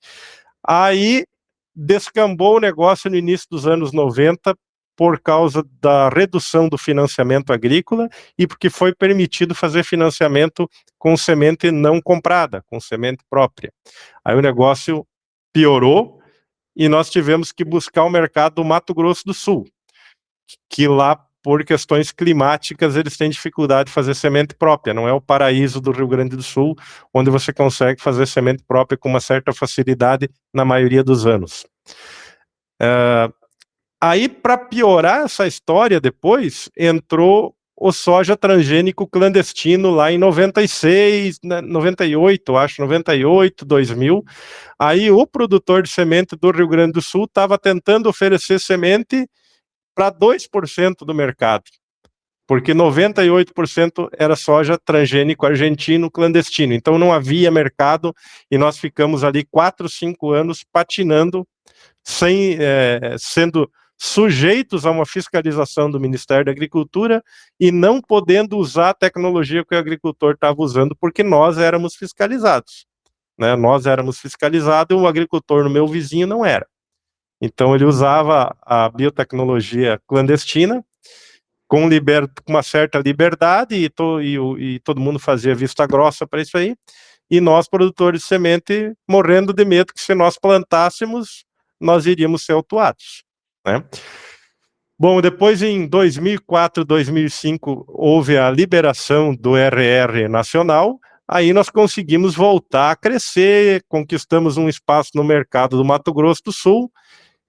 Speaker 3: Aí descambou o negócio no início dos anos 90 por causa da redução do financiamento agrícola e porque foi permitido fazer financiamento com semente não comprada, com semente própria. Aí o negócio piorou e nós tivemos que buscar o mercado do Mato Grosso do Sul, que lá, por questões climáticas, eles têm dificuldade de fazer semente própria. Não é o paraíso do Rio Grande do Sul, onde você consegue fazer semente própria com uma certa facilidade na maioria dos anos. Aí, para piorar essa história depois, entrou o soja transgênico clandestino lá em 96, 98, acho, 98, 2000. Aí o produtor de semente do Rio Grande do Sul estava tentando oferecer semente para 2% do mercado, porque 98% era soja transgênico argentino clandestino, então não havia mercado e nós ficamos ali 4, 5 anos patinando, sendo sujeitos a uma fiscalização do Ministério da Agricultura e não podendo usar a tecnologia que o agricultor estava usando, porque nós éramos fiscalizados, né? Nós éramos fiscalizados e o agricultor no meu vizinho não era. Então ele usava a biotecnologia clandestina com uma certa liberdade e todo mundo fazia vista grossa para isso aí, e nós, produtores de semente, morrendo de medo que se nós plantássemos, nós iríamos ser autuados, né? Bom, depois em 2004, 2005, houve a liberação do RR nacional, aí nós conseguimos voltar a crescer, conquistamos um espaço no mercado do Mato Grosso do Sul,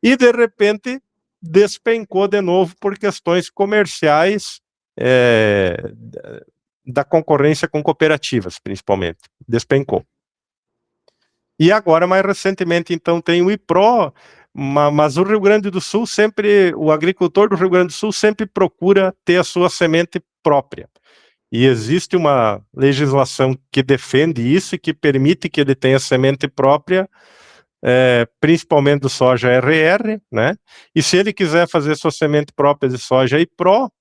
Speaker 3: e de repente despencou de novo por questões comerciais, da concorrência com cooperativas, principalmente, despencou. E agora, mais recentemente, então, tem o IPRO, mas o Rio Grande do Sul sempre, o agricultor do Rio Grande do Sul sempre procura ter a sua semente própria. E existe uma legislação que defende isso e que permite que ele tenha semente própria, principalmente do soja RR, né? E se ele quiser fazer sua semente própria de soja IPRO,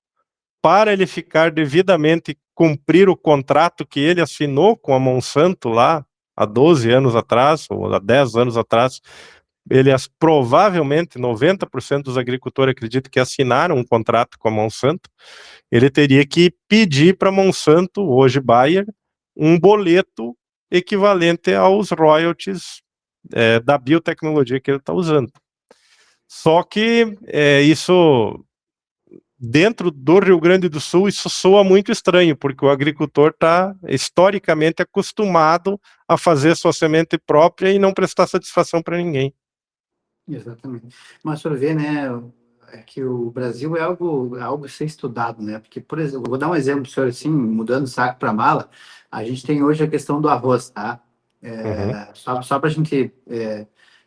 Speaker 3: para ele ficar devidamente cumprir o contrato que ele assinou com a Monsanto lá há 12 anos atrás, ou há 10 anos atrás, provavelmente 90% dos agricultores acreditam que assinaram um contrato com a Monsanto, ele teria que pedir para a Monsanto, hoje Bayer, um boleto equivalente aos royalties da biotecnologia que ele está usando. Só que isso, dentro do Rio Grande do Sul, isso soa muito estranho, porque o agricultor está historicamente acostumado a fazer sua semente própria e não prestar satisfação para ninguém.
Speaker 2: Exatamente. Mas o senhor vê, né, é que o Brasil é algo a ser estudado, né? Porque, por exemplo, vou dar um exemplo para o senhor, assim, mudando o saco para mala, a gente tem hoje a questão do arroz, tá? Só para a gente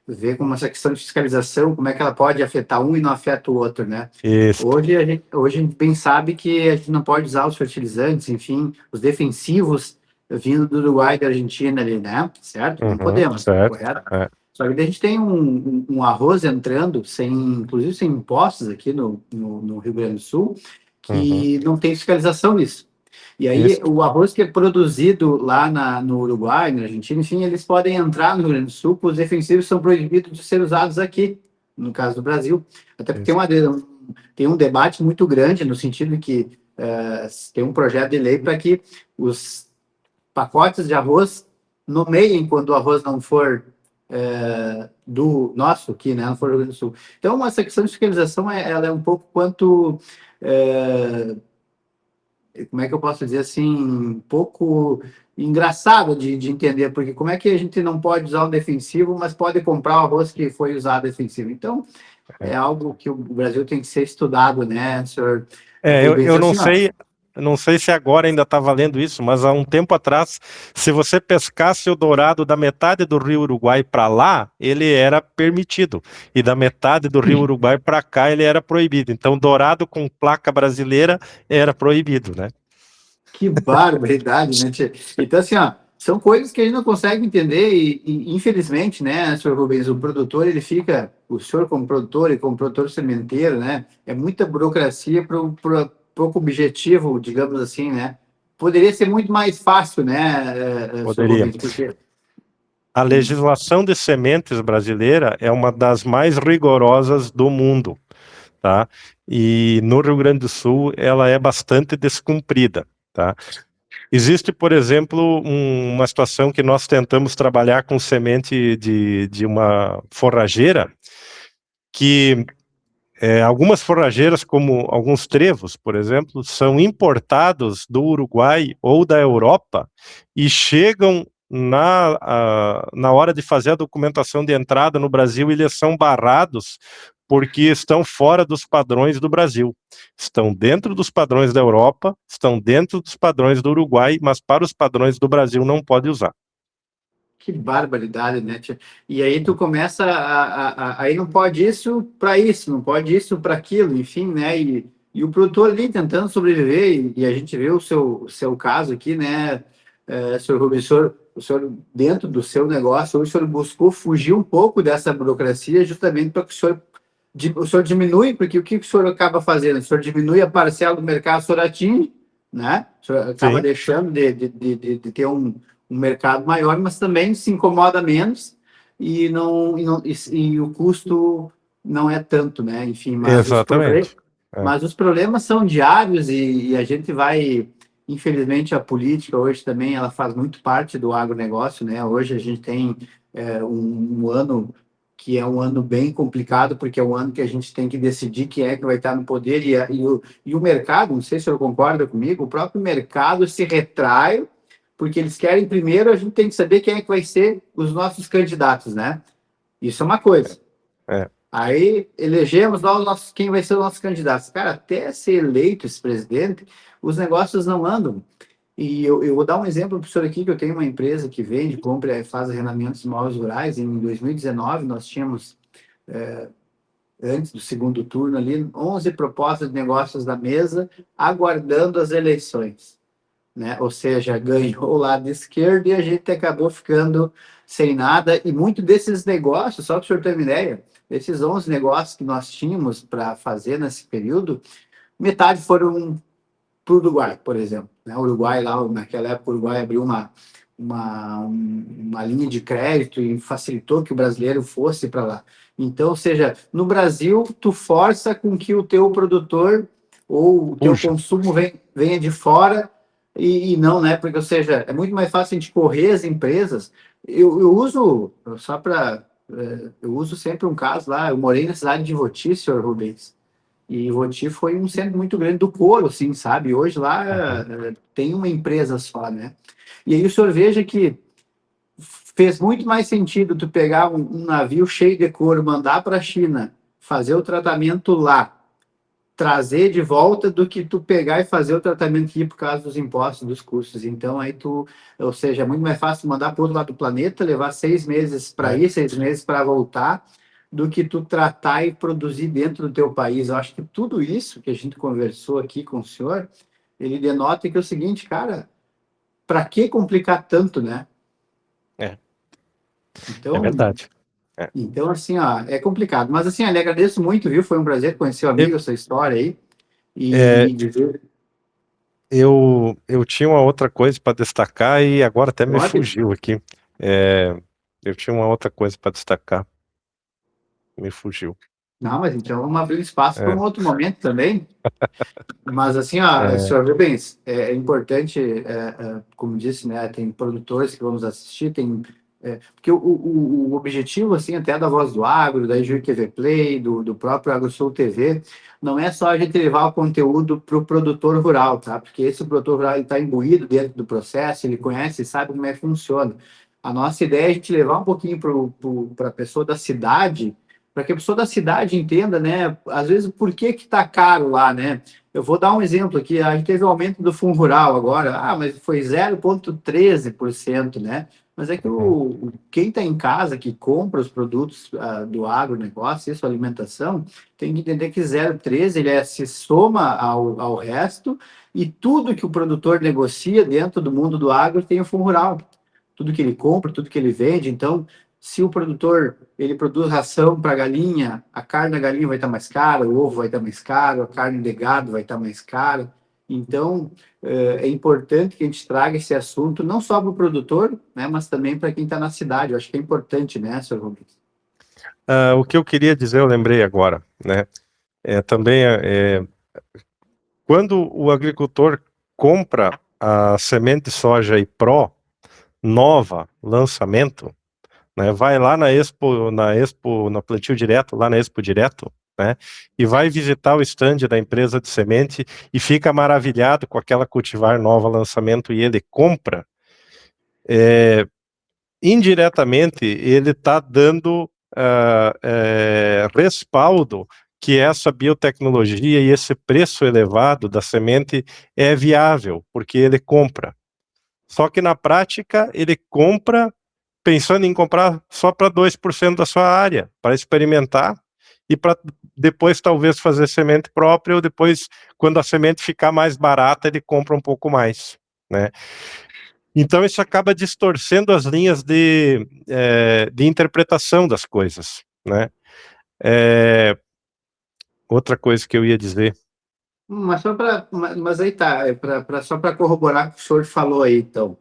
Speaker 2: ver como essa questão de fiscalização, como é que ela pode afetar um e não afeta o outro, né?
Speaker 3: Isso.
Speaker 2: Hoje a gente bem sabe que a gente não pode usar os fertilizantes, enfim, os defensivos vindo do Uruguai e da Argentina ali, né? Certo? Não podemos,
Speaker 3: certo.
Speaker 2: correto? Só que a gente tem um arroz entrando, inclusive sem impostos aqui no Rio Grande do Sul, que não tem fiscalização nisso. E aí o arroz que é produzido lá no Uruguai, na Argentina, enfim, eles podem entrar no Rio Grande do Sul, porque os defensivos são proibidos de ser usados aqui, no caso do Brasil. Até porque tem um debate muito grande no sentido que tem um projeto de lei para que os pacotes de arroz nomeiem quando o arroz não for do nosso aqui, né, não for do Rio Grande do Sul. Então, essa questão de fiscalização ela é um pouco quanto, como é que eu posso dizer assim, um pouco engraçado de entender, porque como é que a gente não pode usar um defensivo, mas pode comprar o arroz que foi usado defensivo? Então, é algo que o Brasil tem que ser estudado, né, senhor?
Speaker 3: Eu não sei se agora ainda está valendo isso, mas há um tempo atrás, se você pescasse o dourado da metade do Rio Uruguai para lá, ele era permitido, e da metade do Rio Uruguai para cá ele era proibido. Então, dourado com placa brasileira era proibido, né?
Speaker 2: Que barbaridade, né, tia? Então, assim, ó, são coisas que a gente não consegue entender e infelizmente, né, senhor Rubens, o produtor, o senhor como produtor e como produtor sementeiro, né, é muita burocracia para pouco objetivo, digamos assim, né? Poderia ser muito mais fácil, né,
Speaker 3: Poderia.
Speaker 2: Rubens, porque...
Speaker 3: A legislação de sementes brasileira é uma das mais rigorosas do mundo. tá? E no Rio Grande do Sul ela é bastante descumprida, tá? Existe, por exemplo, uma situação que nós tentamos trabalhar com semente de uma forrageira, que algumas forrageiras, como alguns trevos, por exemplo, são importados do Uruguai ou da Europa e chegam na hora de fazer a documentação de entrada no Brasil, eles são barrados porque estão fora dos padrões do Brasil. Estão dentro dos padrões da Europa, estão dentro dos padrões do Uruguai, mas para os padrões do Brasil não pode usar.
Speaker 2: Que barbaridade, né, tia? E aí tu começa aí não pode isso, não pode isso para aquilo, enfim, né? E o produtor ali tentando sobreviver, e a gente vê o seu caso aqui, né, senhor Rubens, o senhor, dentro do seu negócio, o senhor buscou fugir um pouco dessa burocracia justamente para que o senhor diminui, porque o que o senhor acaba fazendo? O senhor diminui a parcela do mercado que o senhor atinge, né? O senhor acaba
Speaker 3: Sim.
Speaker 2: deixando de ter um mercado maior, mas também se incomoda menos e o custo não é tanto, né? Enfim,
Speaker 3: Exatamente.
Speaker 2: mas os problemas são diários e a gente vai, infelizmente, a política hoje também ela faz muito parte do agronegócio, né? Hoje a gente tem um ano que é um ano bem complicado, porque é um ano que a gente tem que decidir quem é que vai estar no poder e o mercado, não sei se o senhor concorda comigo, o próprio mercado se retrai porque eles querem primeiro, a gente tem que saber quem é que vai ser os nossos candidatos, né? Isso é uma coisa. Aí elegemos lá quem vai ser os nossos candidatos. Cara, até ser eleito esse presidente, os negócios não andam. E eu vou dar um exemplo para o senhor aqui, que eu tenho uma empresa que vende, compra e faz arrendamentos de imóveis rurais. Em 2019, nós tínhamos, antes do segundo turno ali, 11 propostas de negócios da mesa, aguardando as eleições. Né? Ou seja, ganhou o lado esquerdo e a gente acabou ficando sem nada. E muito desses negócios, só para o senhor ter uma ideia, esses 11 negócios que nós tínhamos para fazer nesse período, metade foram para o Uruguai, por exemplo. Né? O Uruguai, lá, naquela época, o Uruguai abriu uma linha de crédito e facilitou que o brasileiro fosse para lá. Então, ou seja, no Brasil, tu força com que o teu produtor ou o teu consumo venha de fora e não, né? Porque, ou seja, é muito mais fácil a gente correr as empresas. Eu uso, só para... eu uso sempre um caso lá, eu morei na cidade de Voti, senhor Rubens, e Voti foi um centro muito grande do couro, assim, sabe? Hoje lá tem uma empresa só, né? E aí o senhor veja que fez muito mais sentido tu pegar um navio cheio de couro, mandar para a China, fazer o tratamento lá, trazer de volta do que tu pegar e fazer o tratamento aqui por causa dos impostos, dos custos. Então, aí ou seja, é muito mais fácil mandar para o outro lado do planeta, levar 6 meses para ir, 6 meses para voltar, do que tu tratar e produzir dentro do teu país. Eu acho que tudo isso que a gente conversou aqui com o senhor, ele denota que é o seguinte, cara, para que complicar tanto, né? Então,
Speaker 3: É verdade.
Speaker 2: Então, assim, ó, é complicado. Mas, assim, eu lhe agradeço muito, viu? Foi um prazer conhecer o amigo, a sua história aí. E dizer...
Speaker 3: Eu tinha uma outra coisa para destacar e agora até me
Speaker 2: Pode?
Speaker 3: fugiu aqui. Eu tinha uma outra coisa para destacar. Me fugiu.
Speaker 2: Não, mas então vamos abrir espaço para um outro momento também. Mas, assim, ó, senhor Rubens, é importante, como disse, né? Tem produtores que vamos assistir, porque o objetivo, assim, até da Voz do Agro, da Juí TV Play, do próprio AgroSul TV, não é só a gente levar o conteúdo para o produtor rural, tá? Porque esse produtor rural está imbuído dentro do processo, ele conhece e sabe como é que funciona. A nossa ideia é a gente levar um pouquinho para a pessoa da cidade, para que a pessoa da cidade entenda, né? Às vezes, por que está caro lá, né? Eu vou dar um exemplo aqui, a gente teve o aumento do fundo rural agora, mas foi 0,13%, né? Mas é que quem está em casa, que compra os produtos do agronegócio, isso, alimentação, tem que entender que 0,13 ele se soma ao resto e tudo que o produtor negocia dentro do mundo do agro tem o fundo rural. Tudo que ele compra, tudo que ele vende. Então, se o produtor ele produz ração para galinha, a carne da galinha vai estar mais cara, o ovo vai estar mais caro, a carne de gado vai estar mais cara. Então, é importante que a gente traga esse assunto não só para o produtor, né, mas também para quem está na cidade. Eu acho que é importante, né, senhor Rubens?
Speaker 3: O que eu queria dizer, eu lembrei agora, né? Também quando o agricultor compra a semente de soja Pro nova, lançamento, né, vai lá na Expo, na Plantio Direto, lá na Expo Direto, né, e vai visitar o estande da empresa de semente e fica maravilhado com aquela cultivar nova lançamento e ele compra, indiretamente ele está dando respaldo que essa biotecnologia e esse preço elevado da semente é viável, porque ele compra. Só que na prática ele compra pensando em comprar só para 2% da sua área, para experimentar e para depois talvez fazer semente própria, ou depois, quando a semente ficar mais barata, ele compra um pouco mais, né? Então isso acaba distorcendo as linhas de interpretação das coisas, né? Outra coisa que eu ia dizer.
Speaker 2: Mas mas aí tá, só para corroborar o que o senhor falou aí, então.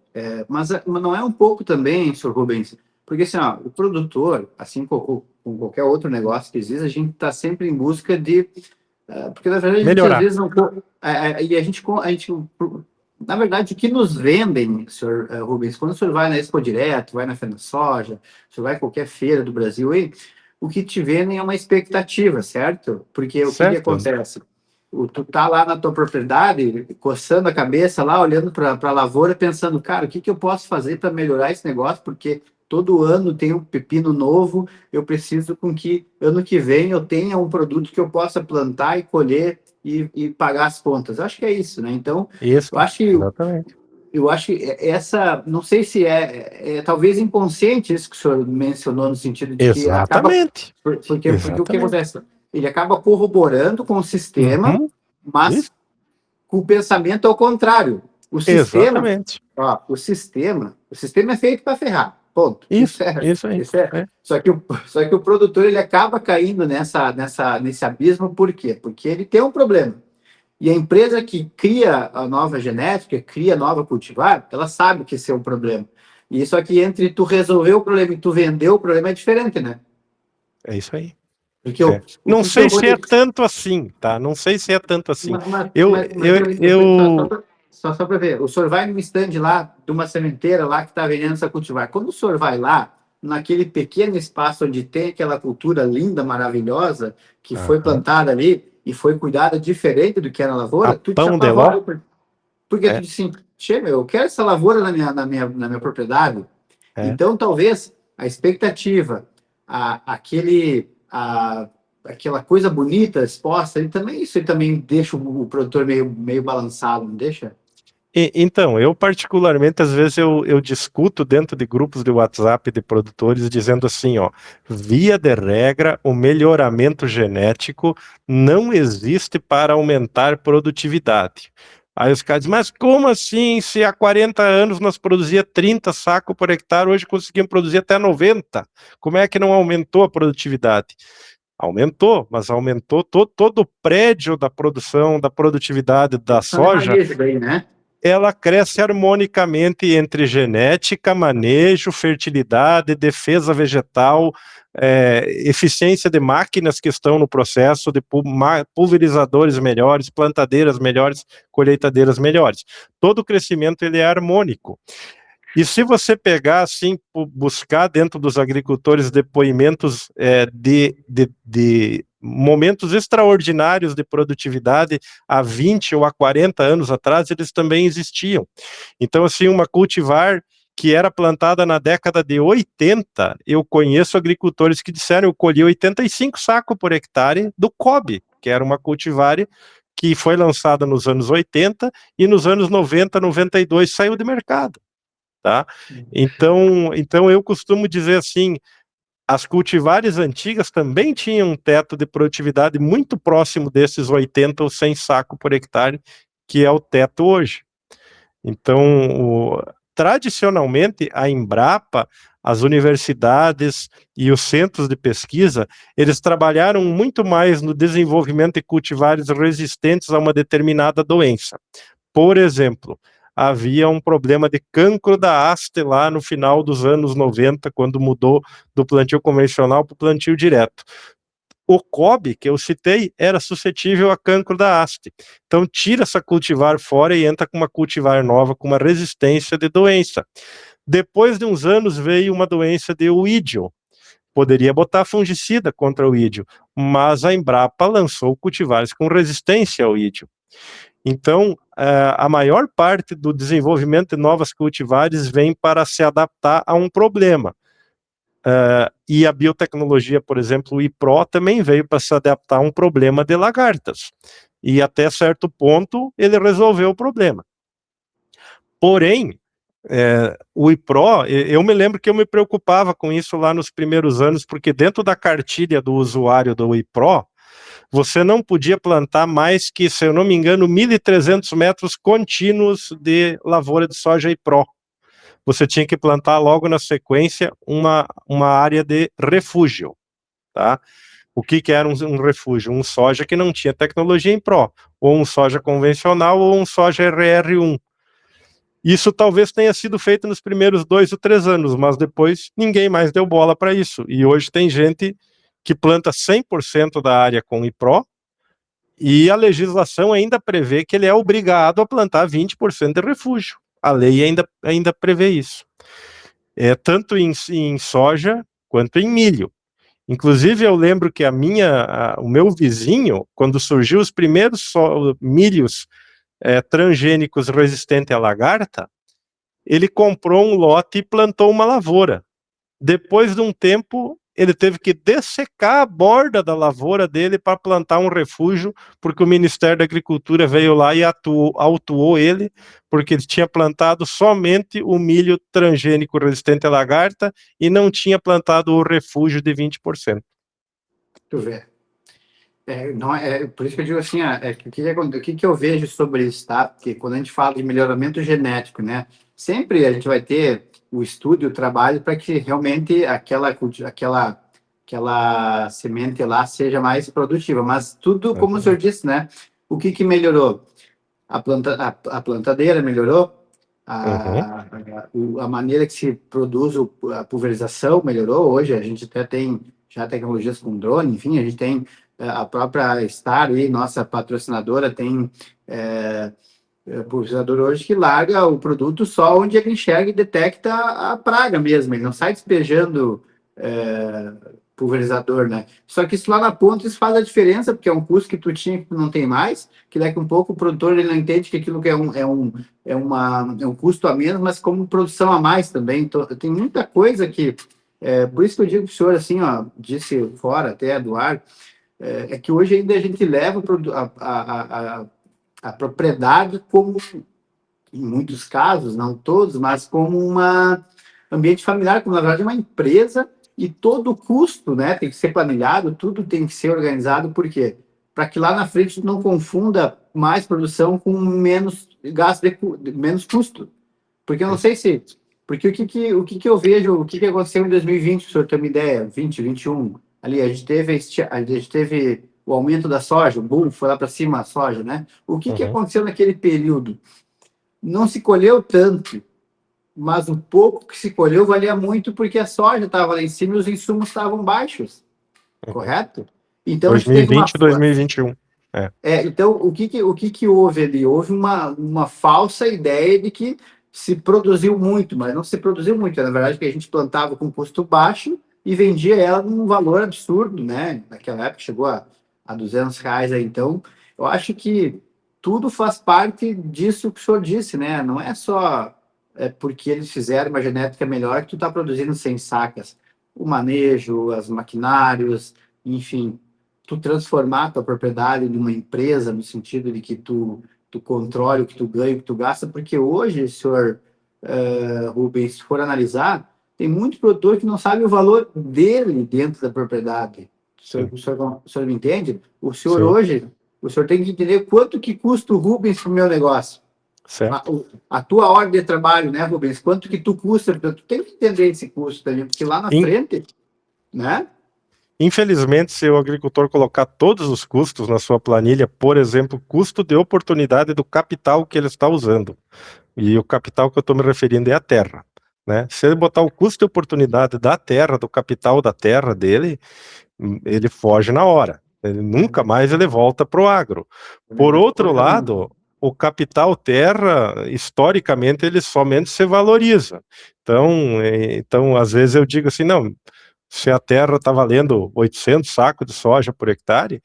Speaker 2: Mas não é um pouco também, senhor Rubens, porque assim, ó, o produtor, assim como com qualquer outro negócio que existe, a gente está sempre em busca de. Porque na verdade a gente às
Speaker 3: Melhorar.
Speaker 2: vezes não. E a gente. Na verdade, o que nos vendem, senhor Rubens, quando o senhor vai na Expo Direto, vai na Fena Soja, o senhor vai em qualquer feira do Brasil aí, o que te vendem é uma expectativa, certo? Porque o que
Speaker 3: Certo?
Speaker 2: acontece? Tu tá lá na tua propriedade, coçando a cabeça lá, olhando para a lavoura, pensando, cara, o que eu posso fazer para melhorar esse negócio? Porque todo ano tem um pepino novo, eu preciso com que ano que vem eu tenha um produto que eu possa plantar e colher e pagar as contas. Eu acho que é isso, né? Então,
Speaker 3: Isso,
Speaker 2: eu acho que
Speaker 3: exatamente.
Speaker 2: eu acho que essa, não sei se talvez inconsciente isso que o senhor mencionou, no sentido de que acaba,
Speaker 3: Exatamente.
Speaker 2: porque o que
Speaker 3: Exatamente.
Speaker 2: acontece? Ele acaba corroborando com o sistema,
Speaker 3: Uhum.
Speaker 2: mas
Speaker 3: Isso.
Speaker 2: com o pensamento ao contrário. O sistema,
Speaker 3: Exatamente.
Speaker 2: ó, o sistema é feito para ferrar, ponto.
Speaker 3: Isso aí.
Speaker 2: Isso é. Só que o produtor ele acaba caindo nesse abismo, por quê? Porque ele tem um problema. E a empresa que cria a nova genética, cria a nova cultivar, ela sabe que esse é um problema. E só que entre tu resolver o problema e tu vender o problema é diferente, né?
Speaker 3: É isso aí.
Speaker 2: Porque o
Speaker 3: Não
Speaker 2: que eu
Speaker 3: sei
Speaker 2: vou
Speaker 3: se é
Speaker 2: dizer.
Speaker 3: tanto assim, tá? Não sei se é tanto assim.
Speaker 2: Mas,
Speaker 3: Eu,
Speaker 2: mas, mas
Speaker 3: eu, eu,
Speaker 2: só para ver, o senhor vai no stand lá de uma sementeira lá que está vendendo essa cultivar. Quando o senhor vai lá, naquele pequeno espaço onde tem aquela cultura linda, maravilhosa, que foi
Speaker 3: Aham.
Speaker 2: plantada ali e foi cuidada diferente do que era na
Speaker 3: A
Speaker 2: lavoura, tu te
Speaker 3: pão de ló,
Speaker 2: apavora. Porque tu
Speaker 3: é,
Speaker 2: disse assim, chega, eu quero essa lavoura na minha propriedade.
Speaker 3: é.
Speaker 2: Então, talvez a expectativa, aquela coisa bonita exposta, isso aí também deixa o produtor meio balançado, não deixa?
Speaker 3: Então, eu particularmente, às vezes eu discuto dentro de grupos de WhatsApp de produtores dizendo assim, ó, via de regra, o melhoramento genético não existe para aumentar produtividade. Aí os caras dizem, mas como assim? Se há 40 anos nós produzia 30 sacos por hectare, hoje conseguimos produzir até 90. Como é que não aumentou a produtividade? Aumentou, mas aumentou todo o prédio da produção, da produtividade da
Speaker 2: Só de
Speaker 3: soja,
Speaker 2: manejo daí, né?
Speaker 3: ela cresce harmonicamente entre genética, manejo, fertilidade, defesa vegetal, eficiência de máquinas que estão no processo, de pulverizadores melhores, plantadeiras melhores, colheitadeiras melhores. Todo o crescimento ele é harmônico. E se você pegar, assim, buscar dentro dos agricultores depoimentos de momentos extraordinários de produtividade há 20 ou há 40 anos atrás, eles também existiam. Então, assim, uma cultivar que era plantada na década de 80, eu conheço agricultores que disseram, eu colhi 85 sacos por hectare do Cobe, que era uma cultivar que foi lançada nos anos 80 e nos anos 90, 92 saiu de mercado. Tá? Então eu costumo dizer assim, as cultivares antigas também tinham um teto de produtividade muito próximo desses 80 ou 100 sacos por hectare, que é o teto hoje. Então, tradicionalmente, a Embrapa, as universidades e os centros de pesquisa, eles trabalharam muito mais no desenvolvimento de cultivares resistentes a uma determinada doença. Por exemplo, havia um problema de cancro da haste lá no final dos anos 90, quando mudou do plantio convencional para o plantio direto. o cobre, que eu citei, era suscetível a cancro da haste. Então, tira essa cultivar fora e entra com uma cultivar nova, com uma resistência de doença. Depois de uns anos, veio uma doença de oídio. Poderia botar fungicida contra o oídio, mas a Embrapa lançou cultivares com resistência ao oídio. Então, a maior parte do desenvolvimento de novas cultivares vem para se adaptar a um problema. E a biotecnologia, por exemplo, o IPRO também veio para se adaptar a um problema de lagartas. E até certo ponto ele resolveu o problema. Porém, o IPRO, eu me lembro que eu me preocupava com isso lá nos primeiros anos, porque dentro da cartilha do usuário do IPRO, você não podia plantar mais que, se eu não me engano, 1.300 metros contínuos de lavoura de soja IPRO. Você tinha que plantar logo na sequência uma área de refúgio, tá? O que era um refúgio? Um soja que não tinha tecnologia em Pro, ou um soja convencional, ou um soja RR1. Isso talvez tenha sido feito nos primeiros 2 ou 3 anos, mas depois ninguém mais deu bola para isso. E hoje tem gente que planta 100% da área com IPRO, e a legislação ainda prevê que ele é obrigado a plantar 20% de refúgio. A lei ainda prevê isso. Tanto em soja quanto em milho. Inclusive, eu lembro que o meu vizinho, quando surgiu os primeiros milhos transgênicos resistentes à lagarta, ele comprou um lote e plantou uma lavoura. Depois de um tempo, ele teve que dessecar a borda da lavoura dele para plantar um refúgio, porque o Ministério da Agricultura veio lá e autuou ele, porque ele tinha plantado somente o milho transgênico resistente à lagarta e não tinha plantado o refúgio de 20%.
Speaker 2: Tu vê. Não, por isso que eu digo assim, o que eu vejo sobre isso, tá? Porque quando a gente fala de melhoramento genético, né? Sempre a gente vai ter o estudo e o trabalho para que realmente aquela semente lá seja mais produtiva. Mas tudo, como o senhor disse, né? O que melhorou? A plantadeira melhorou, a maneira que se produz a pulverização melhorou. Hoje a gente até tem já tecnologias com drone, enfim, a gente tem a própria Star, aí, nossa patrocinadora, tem pulverizador hoje que larga o produto só onde ele enxerga e detecta a praga mesmo, ele não sai despejando pulverizador, né? Só que isso lá na ponta isso faz a diferença, porque é um custo que tu tinha que tu não tem mais, que daqui a um pouco o produtor ele não entende que aquilo que é um custo a menos, mas como produção a mais também. Então, tem muita coisa que... por isso que eu digo para o senhor, assim, ó, disse fora até do ar, que hoje ainda a gente leva a propriedade como, em muitos casos, não todos, mas como um ambiente familiar, como na verdade é uma empresa, e todo o custo, né, tem que ser planilhado, tudo tem que ser organizado, por quê? Para que lá na frente não confunda mais produção com menos gasto, menos custo. Porque eu não sei se... Porque o que eu vejo, o que aconteceu em 2020, se o senhor tem uma ideia, 2021, ali a gente teve o aumento da soja, o boom, foi lá para cima a soja, né? O que aconteceu naquele período? Não se colheu tanto, mas o pouco que se colheu valia muito porque a soja estava lá em cima e os insumos estavam baixos, correto? Então,
Speaker 3: 2020 e 2021.
Speaker 2: Então, o que houve ali? Houve uma falsa ideia de que se produziu muito, mas não se produziu muito. Na verdade, que a gente plantava com custo baixo e vendia ela num valor absurdo, né? Naquela época chegou a R$200 aí. Então, eu acho que tudo faz parte disso que o senhor disse, né? Não é só porque eles fizeram uma genética melhor que tu está produzindo 100 sacas. O manejo, os maquinários, enfim, tu transformar a tua propriedade numa empresa, no sentido de que tu controle o que tu ganha, o que tu gasta, porque hoje, senhor Rubens, se for analisar, tem muito produtor que não sabe o valor dele dentro da propriedade. O senhor me entende? O senhor hoje, o senhor tem que entender quanto que custa o Rubens para o meu negócio. A tua hora de trabalho, né, Rubens? Quanto que tu custa? Tu tem que entender esse custo também, porque lá na frente, né?
Speaker 3: Infelizmente, se o agricultor colocar todos os custos na sua planilha, por exemplo, custo de oportunidade do capital que ele está usando, e o capital que eu estou me referindo é a terra, né? Se ele botar o custo de oportunidade da terra, do capital da terra dele, ele foge na hora. Ele nunca mais ele volta para o agro. Por outro lado, o capital terra, historicamente, ele somente se valoriza. Então, às vezes eu digo assim, não, se a terra está valendo 800 sacos de soja por hectare,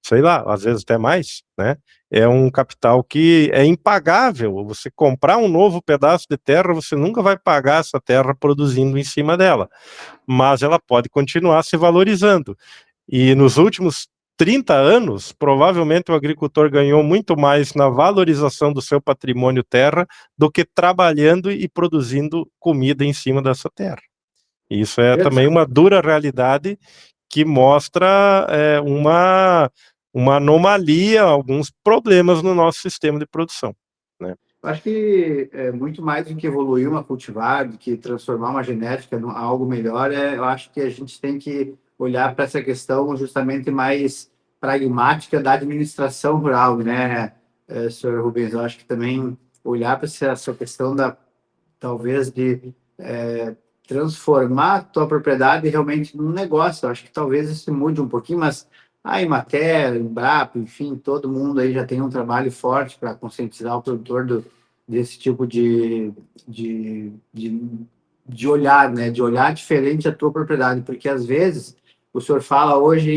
Speaker 3: sei lá, às vezes até mais, né? É um capital que é impagável. Você comprar um novo pedaço de terra, você nunca vai pagar essa terra produzindo em cima dela, mas ela pode continuar se valorizando. E nos últimos 30 anos, provavelmente o agricultor ganhou muito mais na valorização do seu patrimônio terra do que trabalhando e produzindo comida em cima dessa terra. E isso é também uma dura realidade que mostra uma anomalia, alguns problemas no nosso sistema de produção, né?
Speaker 2: Acho que é muito mais do que evoluir uma cultivar, do que transformar uma genética em algo melhor, eu acho que a gente tem que olhar para essa questão justamente mais pragmática da administração rural, né, senhor Rubens? Eu acho que também olhar para essa questão talvez de transformar a tua propriedade realmente num negócio. Eu acho que talvez isso mude um pouquinho, mas a Emater, Embrapa, enfim, todo mundo aí já tem um trabalho forte para conscientizar o produtor desse tipo de olhar, né? De olhar diferente a tua propriedade, porque às vezes o senhor fala hoje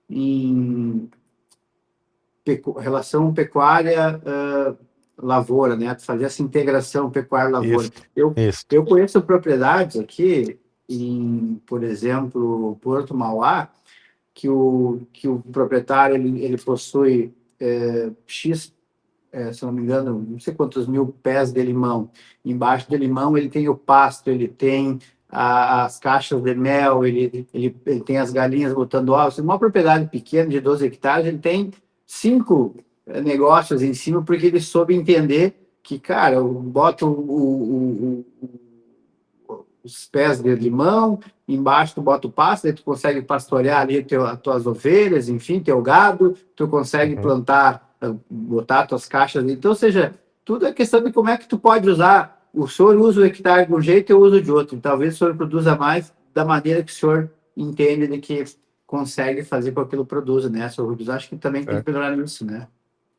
Speaker 2: em relação pecuária lavoura, né? Fazer essa integração pecuária-lavoura. Eu conheço propriedades aqui, por exemplo, Porto Mauá, que o proprietário ele possui X, se não me engano, não sei quantos mil pés de limão. Embaixo do limão ele tem o pasto, ele tem as caixas de mel, ele tem as galinhas botando ovos. Uma propriedade pequena de 12 hectares, ele tem 5 negócios em cima, porque ele soube entender que, cara, eu boto os pés de limão, embaixo tu bota o pasto, daí tu consegue pastorear ali as tuas ovelhas, enfim, teu gado, tu consegue plantar, botar tuas caixas ali. Então, ou seja, tudo é questão de como é que tu pode usar. O senhor usa o hectare de um jeito, eu uso de outro. Talvez o senhor produza mais da maneira que o senhor entende de que consegue fazer com que aquilo produza, né, senhor Rubens? Acho que também tem que melhorar nisso, né?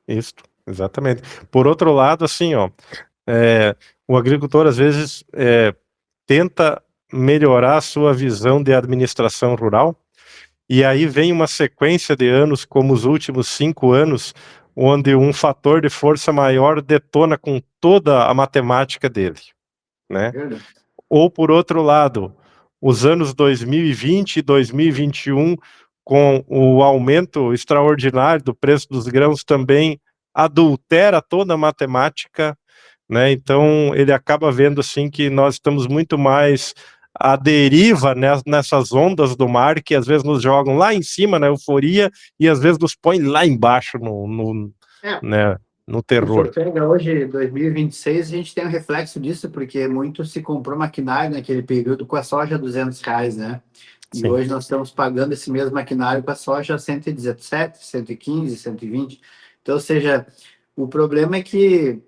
Speaker 3: Isso, exatamente. Por outro lado, assim, ó, o agricultor às vezes tenta melhorar a sua visão de administração rural, e aí vem uma sequência de anos, como os últimos 5 anos, onde um fator de força maior detona com toda a matemática dele, né? Ou, por outro lado, os anos 2020 e 2021, com o aumento extraordinário do preço dos grãos, também adultera toda a matemática, né? Então ele acaba vendo assim que nós estamos muito mais à deriva, né, nessas ondas do mar que às vezes nos jogam lá em cima na euforia e às vezes nos põem lá embaixo né, no terror.
Speaker 2: Você pega hoje, 2026, a gente tem um reflexo disso, porque muito se comprou maquinário naquele período com a soja R$200, né? E sim, hoje nós estamos pagando esse mesmo maquinário com a soja 117, 115, 120. Então, ou seja, o problema é que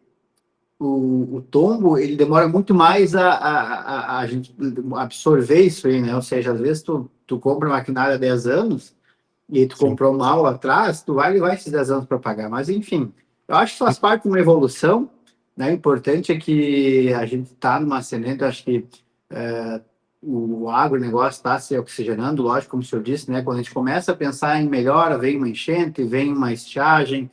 Speaker 2: o tombo, ele demora muito mais a gente absorver isso aí, né? Ou seja, às vezes tu compra maquinário há 10 anos e tu comprou mal atrás, tu vai levar esses 10 anos para pagar. Mas, enfim, eu acho que faz parte de uma evolução, né? O importante é que a gente está numa ascendente, eu acho que o agronegócio está se oxigenando, lógico, como o senhor disse, né? Quando a gente começa a pensar em melhora, vem uma enchente, vem uma estiagem,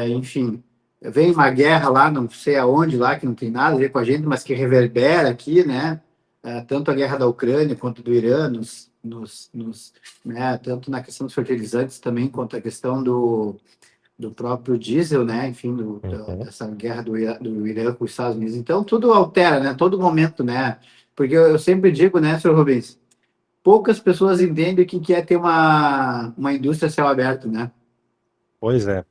Speaker 2: enfim, vem uma guerra lá, não sei aonde, lá, que não tem nada a ver com a gente, mas que reverbera aqui, né? Tanto a guerra da Ucrânia quanto do Irã, né? Tanto na questão dos fertilizantes também, quanto a questão do próprio diesel, né? Enfim, dessa guerra do Irã com os Estados Unidos. Então, tudo altera, né? Todo momento, né? Porque eu sempre digo, né, senhor Rubens, poucas pessoas entendem o que é ter uma indústria a céu aberto, né?
Speaker 3: Pois é.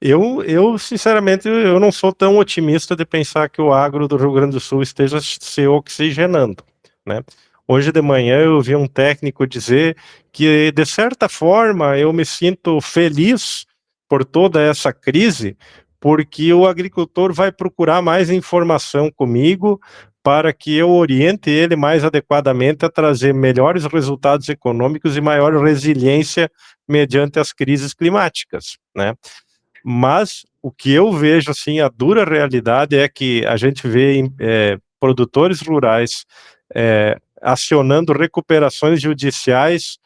Speaker 3: Eu, sinceramente, eu não sou tão otimista de pensar que o agro do Rio Grande do Sul esteja se oxigenando, né? Hoje de manhã eu vi um técnico dizer que, de certa forma, eu me sinto feliz por toda essa crise, porque o agricultor vai procurar mais informação comigo, para que eu oriente ele mais adequadamente a trazer melhores resultados econômicos e maior resiliência mediante as crises climáticas, né? Mas o que eu vejo, assim, a dura realidade é que a gente vê produtores rurais acionando recuperações judiciais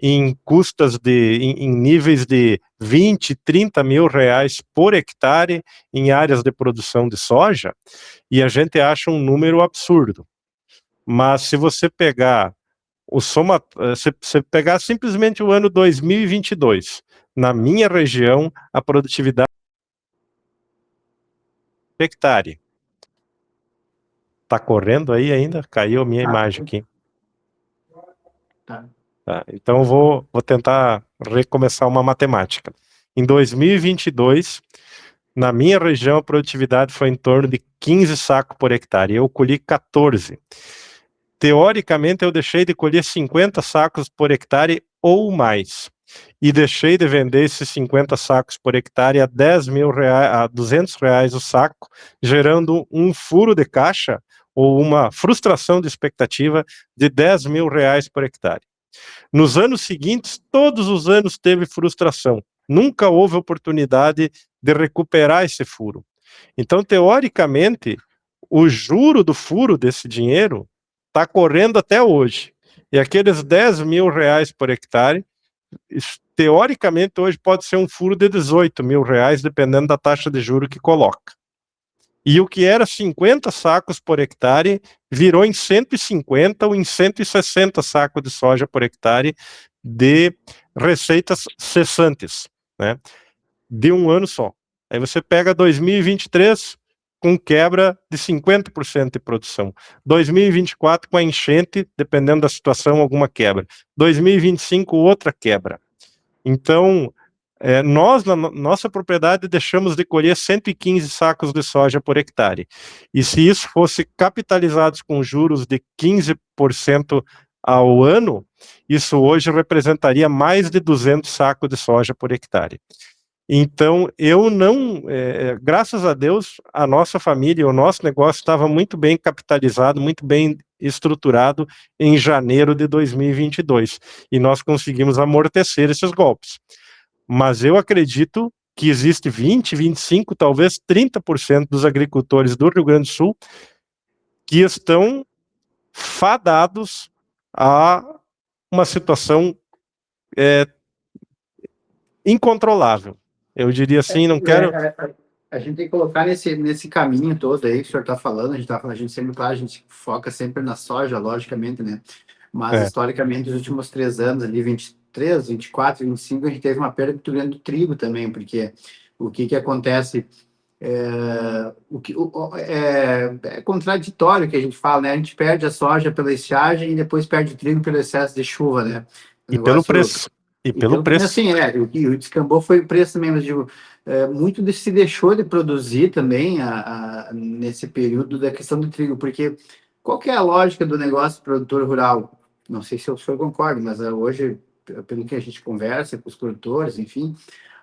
Speaker 3: em custas em níveis de 20, 30 mil reais por hectare em áreas de produção de soja, e a gente acha um número absurdo. Mas se você pegar se você pegar simplesmente o ano 2022, na minha região, a produtividade por hectare. Tá correndo aí ainda? Caiu a minha imagem aqui.
Speaker 2: Tá.
Speaker 3: Tá, então eu vou tentar recomeçar uma matemática. Em 2022, na minha região, a produtividade foi em torno de 15 sacos por hectare. Eu colhi 14. Teoricamente, eu deixei de colher 50 sacos por hectare ou mais. E deixei de vender esses 50 sacos por hectare a 10 mil reais, a 200 reais o saco, gerando um furo de caixa ou uma frustração de expectativa de 10 mil reais por hectare. Nos anos seguintes, todos os anos teve frustração. Nunca houve oportunidade de recuperar esse furo. Então, teoricamente, o juro do furo desse dinheiro está correndo até hoje. E aqueles 10 mil reais por hectare, teoricamente, hoje pode ser um furo de 18 mil reais, dependendo da taxa de juro que coloca. E o que era 50 sacos por hectare virou em 150 ou em 160 sacos de soja por hectare de receitas cessantes, né? De um ano só. Aí você pega 2023 com quebra de 50% de produção. 2024 com a enchente, dependendo da situação, alguma quebra. 2025 outra quebra. Então, nós, na nossa propriedade, deixamos de colher 115 sacos de soja por hectare. E se isso fosse capitalizado com juros de 15% ao ano, isso hoje representaria mais de 200 sacos de soja por hectare. Então, eu não, graças a Deus, a nossa família, o nosso negócio estava muito bem capitalizado, muito bem estruturado em janeiro de 2022. E nós conseguimos amortecer esses golpes. Mas eu acredito que existe 20, 25, talvez 30% dos agricultores do Rio Grande do Sul que estão fadados a uma situação incontrolável. Eu diria assim, não quero...
Speaker 2: A gente tem que colocar nesse caminho todo aí que o senhor está falando, a gente sempre, claro, a gente foca sempre na soja, logicamente, né? Mas, historicamente, nos últimos 3 anos, ali, 23, 24, 25, a gente teve uma perda muito grande do trigo também, porque o que acontece... É contraditório que a gente fala, né? A gente perde a soja pela estiagem e depois perde o trigo pelo excesso de chuva, né?
Speaker 3: E pelo preço. E pelo preço.
Speaker 2: Assim, o descambou foi o preço também, mas digo, muito se deixou de produzir também nesse período da questão do trigo, porque qual que é a lógica do negócio produtor rural? Não sei se o senhor concorda, mas hoje, pelo que a gente conversa com os produtores, enfim,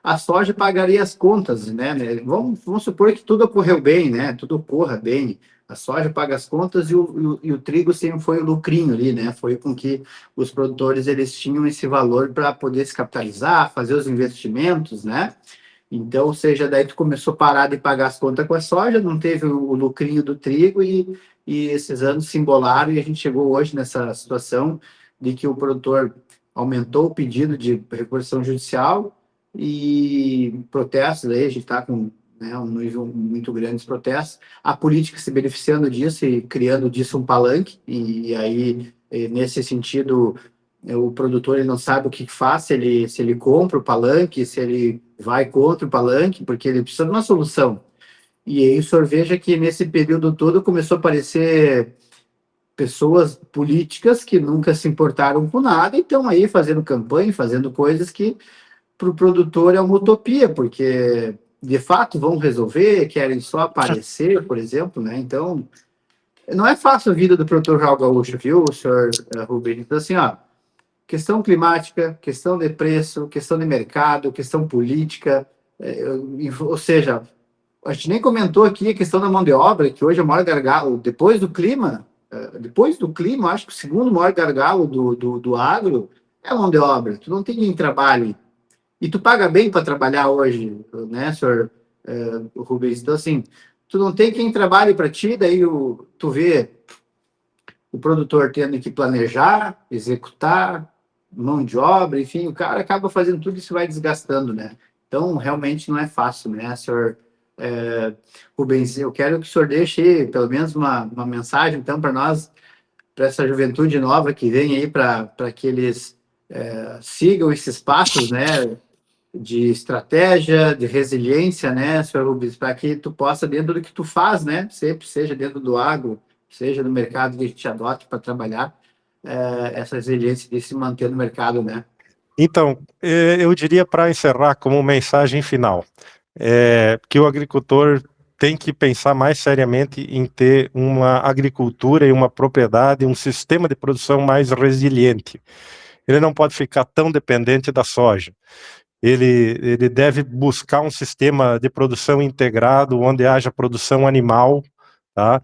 Speaker 2: a soja pagaria as contas, né? Vamos supor que tudo ocorreu bem, né? Tudo ocorra bem. A soja paga as contas e o trigo sempre foi o lucrinho ali, né? Foi com que os produtores eles tinham esse valor para poder se capitalizar, fazer os investimentos, né? Então, ou seja, daí tu começou a parar de pagar as contas com a soja, não teve o lucrinho do trigo e esses anos se embolaram e a gente chegou hoje nessa situação de que o produtor aumentou o pedido de recursão judicial e protestos, aí a gente está com um nível muito grande de protestos, a política se beneficiando disso e criando disso um palanque, e aí, nesse sentido, o produtor ele não sabe o que faz, se ele compra o palanque, se ele vai contra o palanque, porque ele precisa de uma solução. E aí o senhor veja que nesse período todo começou a aparecer pessoas políticas que nunca se importaram com nada e estão aí fazendo campanha, fazendo coisas que para o produtor é uma utopia, porque de fato vão resolver, querem só aparecer, por exemplo, né? Então, não é fácil a vida do produtor rural gaúcho, viu, senhor Rubens? Então, assim, ó, questão climática, questão de preço, questão de mercado, questão política, ou seja, a gente nem comentou aqui a questão da mão de obra, que hoje é o maior gargalo, depois do clima, acho que o segundo maior gargalo do agro é a mão de obra. Tu não tem quem trabalhe. E tu paga bem para trabalhar hoje, né, senhor Rubens? Então, assim, tu não tem quem trabalhe para ti, daí tu vê o produtor tendo que planejar, executar, mão de obra, enfim, o cara acaba fazendo tudo e isso vai desgastando, né? Então, realmente não é fácil, né, senhor Rubens? Eu quero que o senhor deixe pelo menos uma mensagem, então, para nós, para essa juventude nova que vem aí, para que eles sigam esses passos, né, de estratégia, de resiliência, né, senhor Rubens, para que tu possa, dentro do que tu faz, né, sempre seja dentro do agro, seja no mercado que a gente adote para trabalhar, essa resiliência de se manter no mercado, né?
Speaker 3: Então, eu diria, para encerrar como mensagem final, que o agricultor tem que pensar mais seriamente em ter uma agricultura e uma propriedade, um sistema de produção mais resiliente. Ele não pode ficar tão dependente da soja. Ele deve buscar um sistema de produção integrado, onde haja produção animal, tá?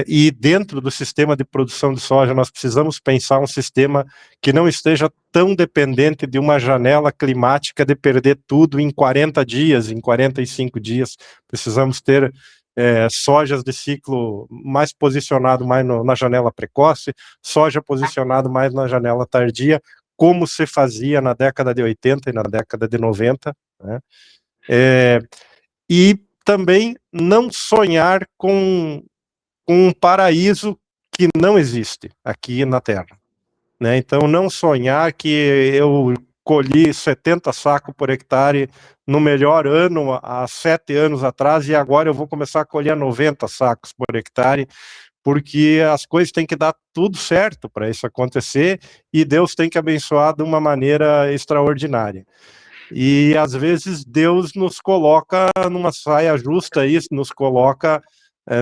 Speaker 3: E dentro do sistema de produção de soja, nós precisamos pensar um sistema que não esteja tão dependente de uma janela climática de perder tudo em 40 dias, em 45 dias. Precisamos ter sojas de ciclo mais posicionado mais na janela precoce, soja posicionado mais na janela tardia, como se fazia na década de 80 e na década de 90, né? E também não sonhar com um paraíso que não existe aqui na Terra, né? Então, não sonhar que eu colhi 70 sacos por hectare no melhor ano há 7 anos atrás e agora eu vou começar a colher 90 sacos por hectare, porque as coisas têm que dar tudo certo para isso acontecer e Deus tem que abençoar de uma maneira extraordinária. E às vezes Deus nos coloca numa saia justa, isso nos coloca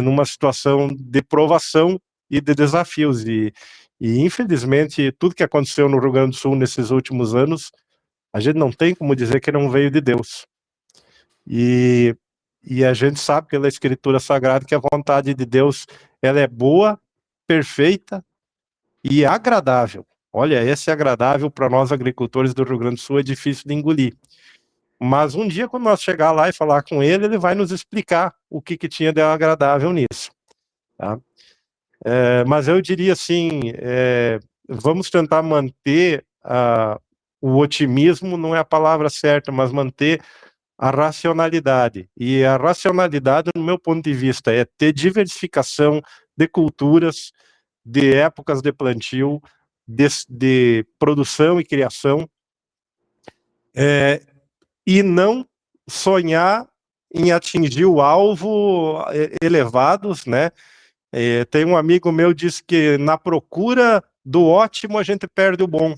Speaker 3: numa situação de provação e de desafios. E infelizmente tudo que aconteceu no Rio Grande do Sul nesses últimos anos, a gente não tem como dizer que não veio de Deus. E a gente sabe pela Escritura Sagrada que a vontade de Deus, ela é boa, perfeita e agradável. Olha, esse agradável para nós agricultores do Rio Grande do Sul é difícil de engolir. Mas um dia, quando nós chegar lá e falar com ele, ele vai nos explicar o que tinha de agradável nisso, tá? Mas eu diria assim, vamos tentar manter o otimismo, não é a palavra certa, mas manter a racionalidade. E a racionalidade, no meu ponto de vista, é ter diversificação de culturas, de épocas de plantio, de produção e criação, e não sonhar em atingir o alvo elevados, né? Tem um amigo meu que diz que na procura do ótimo a gente perde o bom.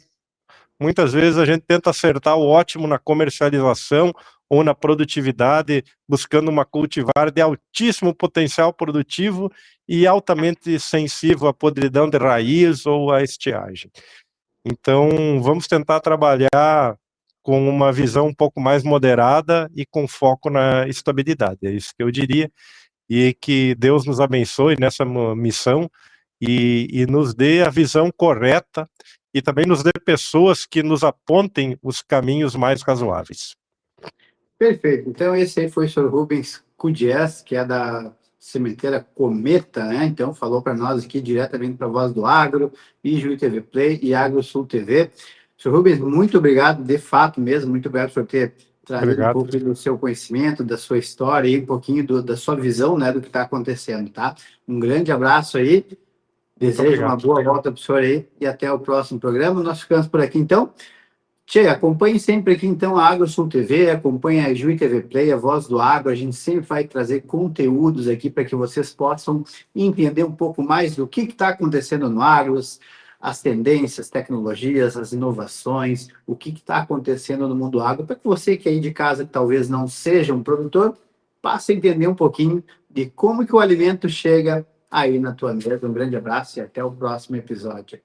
Speaker 3: Muitas vezes a gente tenta acertar o ótimo na comercialização ou na produtividade, buscando uma cultivar de altíssimo potencial produtivo e altamente sensível à podridão de raiz ou à estiagem. Então, vamos tentar trabalhar com uma visão um pouco mais moderada e com foco na estabilidade. É isso que eu diria. E que Deus nos abençoe nessa missão e nos dê a visão correta e também nos dê pessoas que nos apontem os caminhos mais razoáveis.
Speaker 2: Perfeito. Então, esse aí foi o senhor Rubens Cudies, que é da sementeira Cometa, né? Então, falou para nós aqui diretamente para a Voz do Agro, e Juí TV Play e AgroSul TV. Senhor Rubens, muito obrigado, de fato mesmo, muito obrigado por ter trazido um pouco do seu conhecimento, da sua história e um pouquinho da sua visão, né, do que está acontecendo, tá? Um grande abraço aí, desejo uma boa volta para o senhor aí e até o próximo programa. Nós ficamos por aqui, então. Tchê, acompanhe sempre aqui, então, a AgroSul TV, acompanhe a Juí TV Play, a Voz do Agro. A gente sempre vai trazer conteúdos aqui para que vocês possam entender um pouco mais do que está acontecendo no agro, as tendências, tecnologias, as inovações, o que está acontecendo no mundo agro, para que você que é aí de casa, que talvez não seja um produtor, passe a entender um pouquinho de como que o alimento chega aí na tua mesa. Um grande abraço e até o próximo episódio.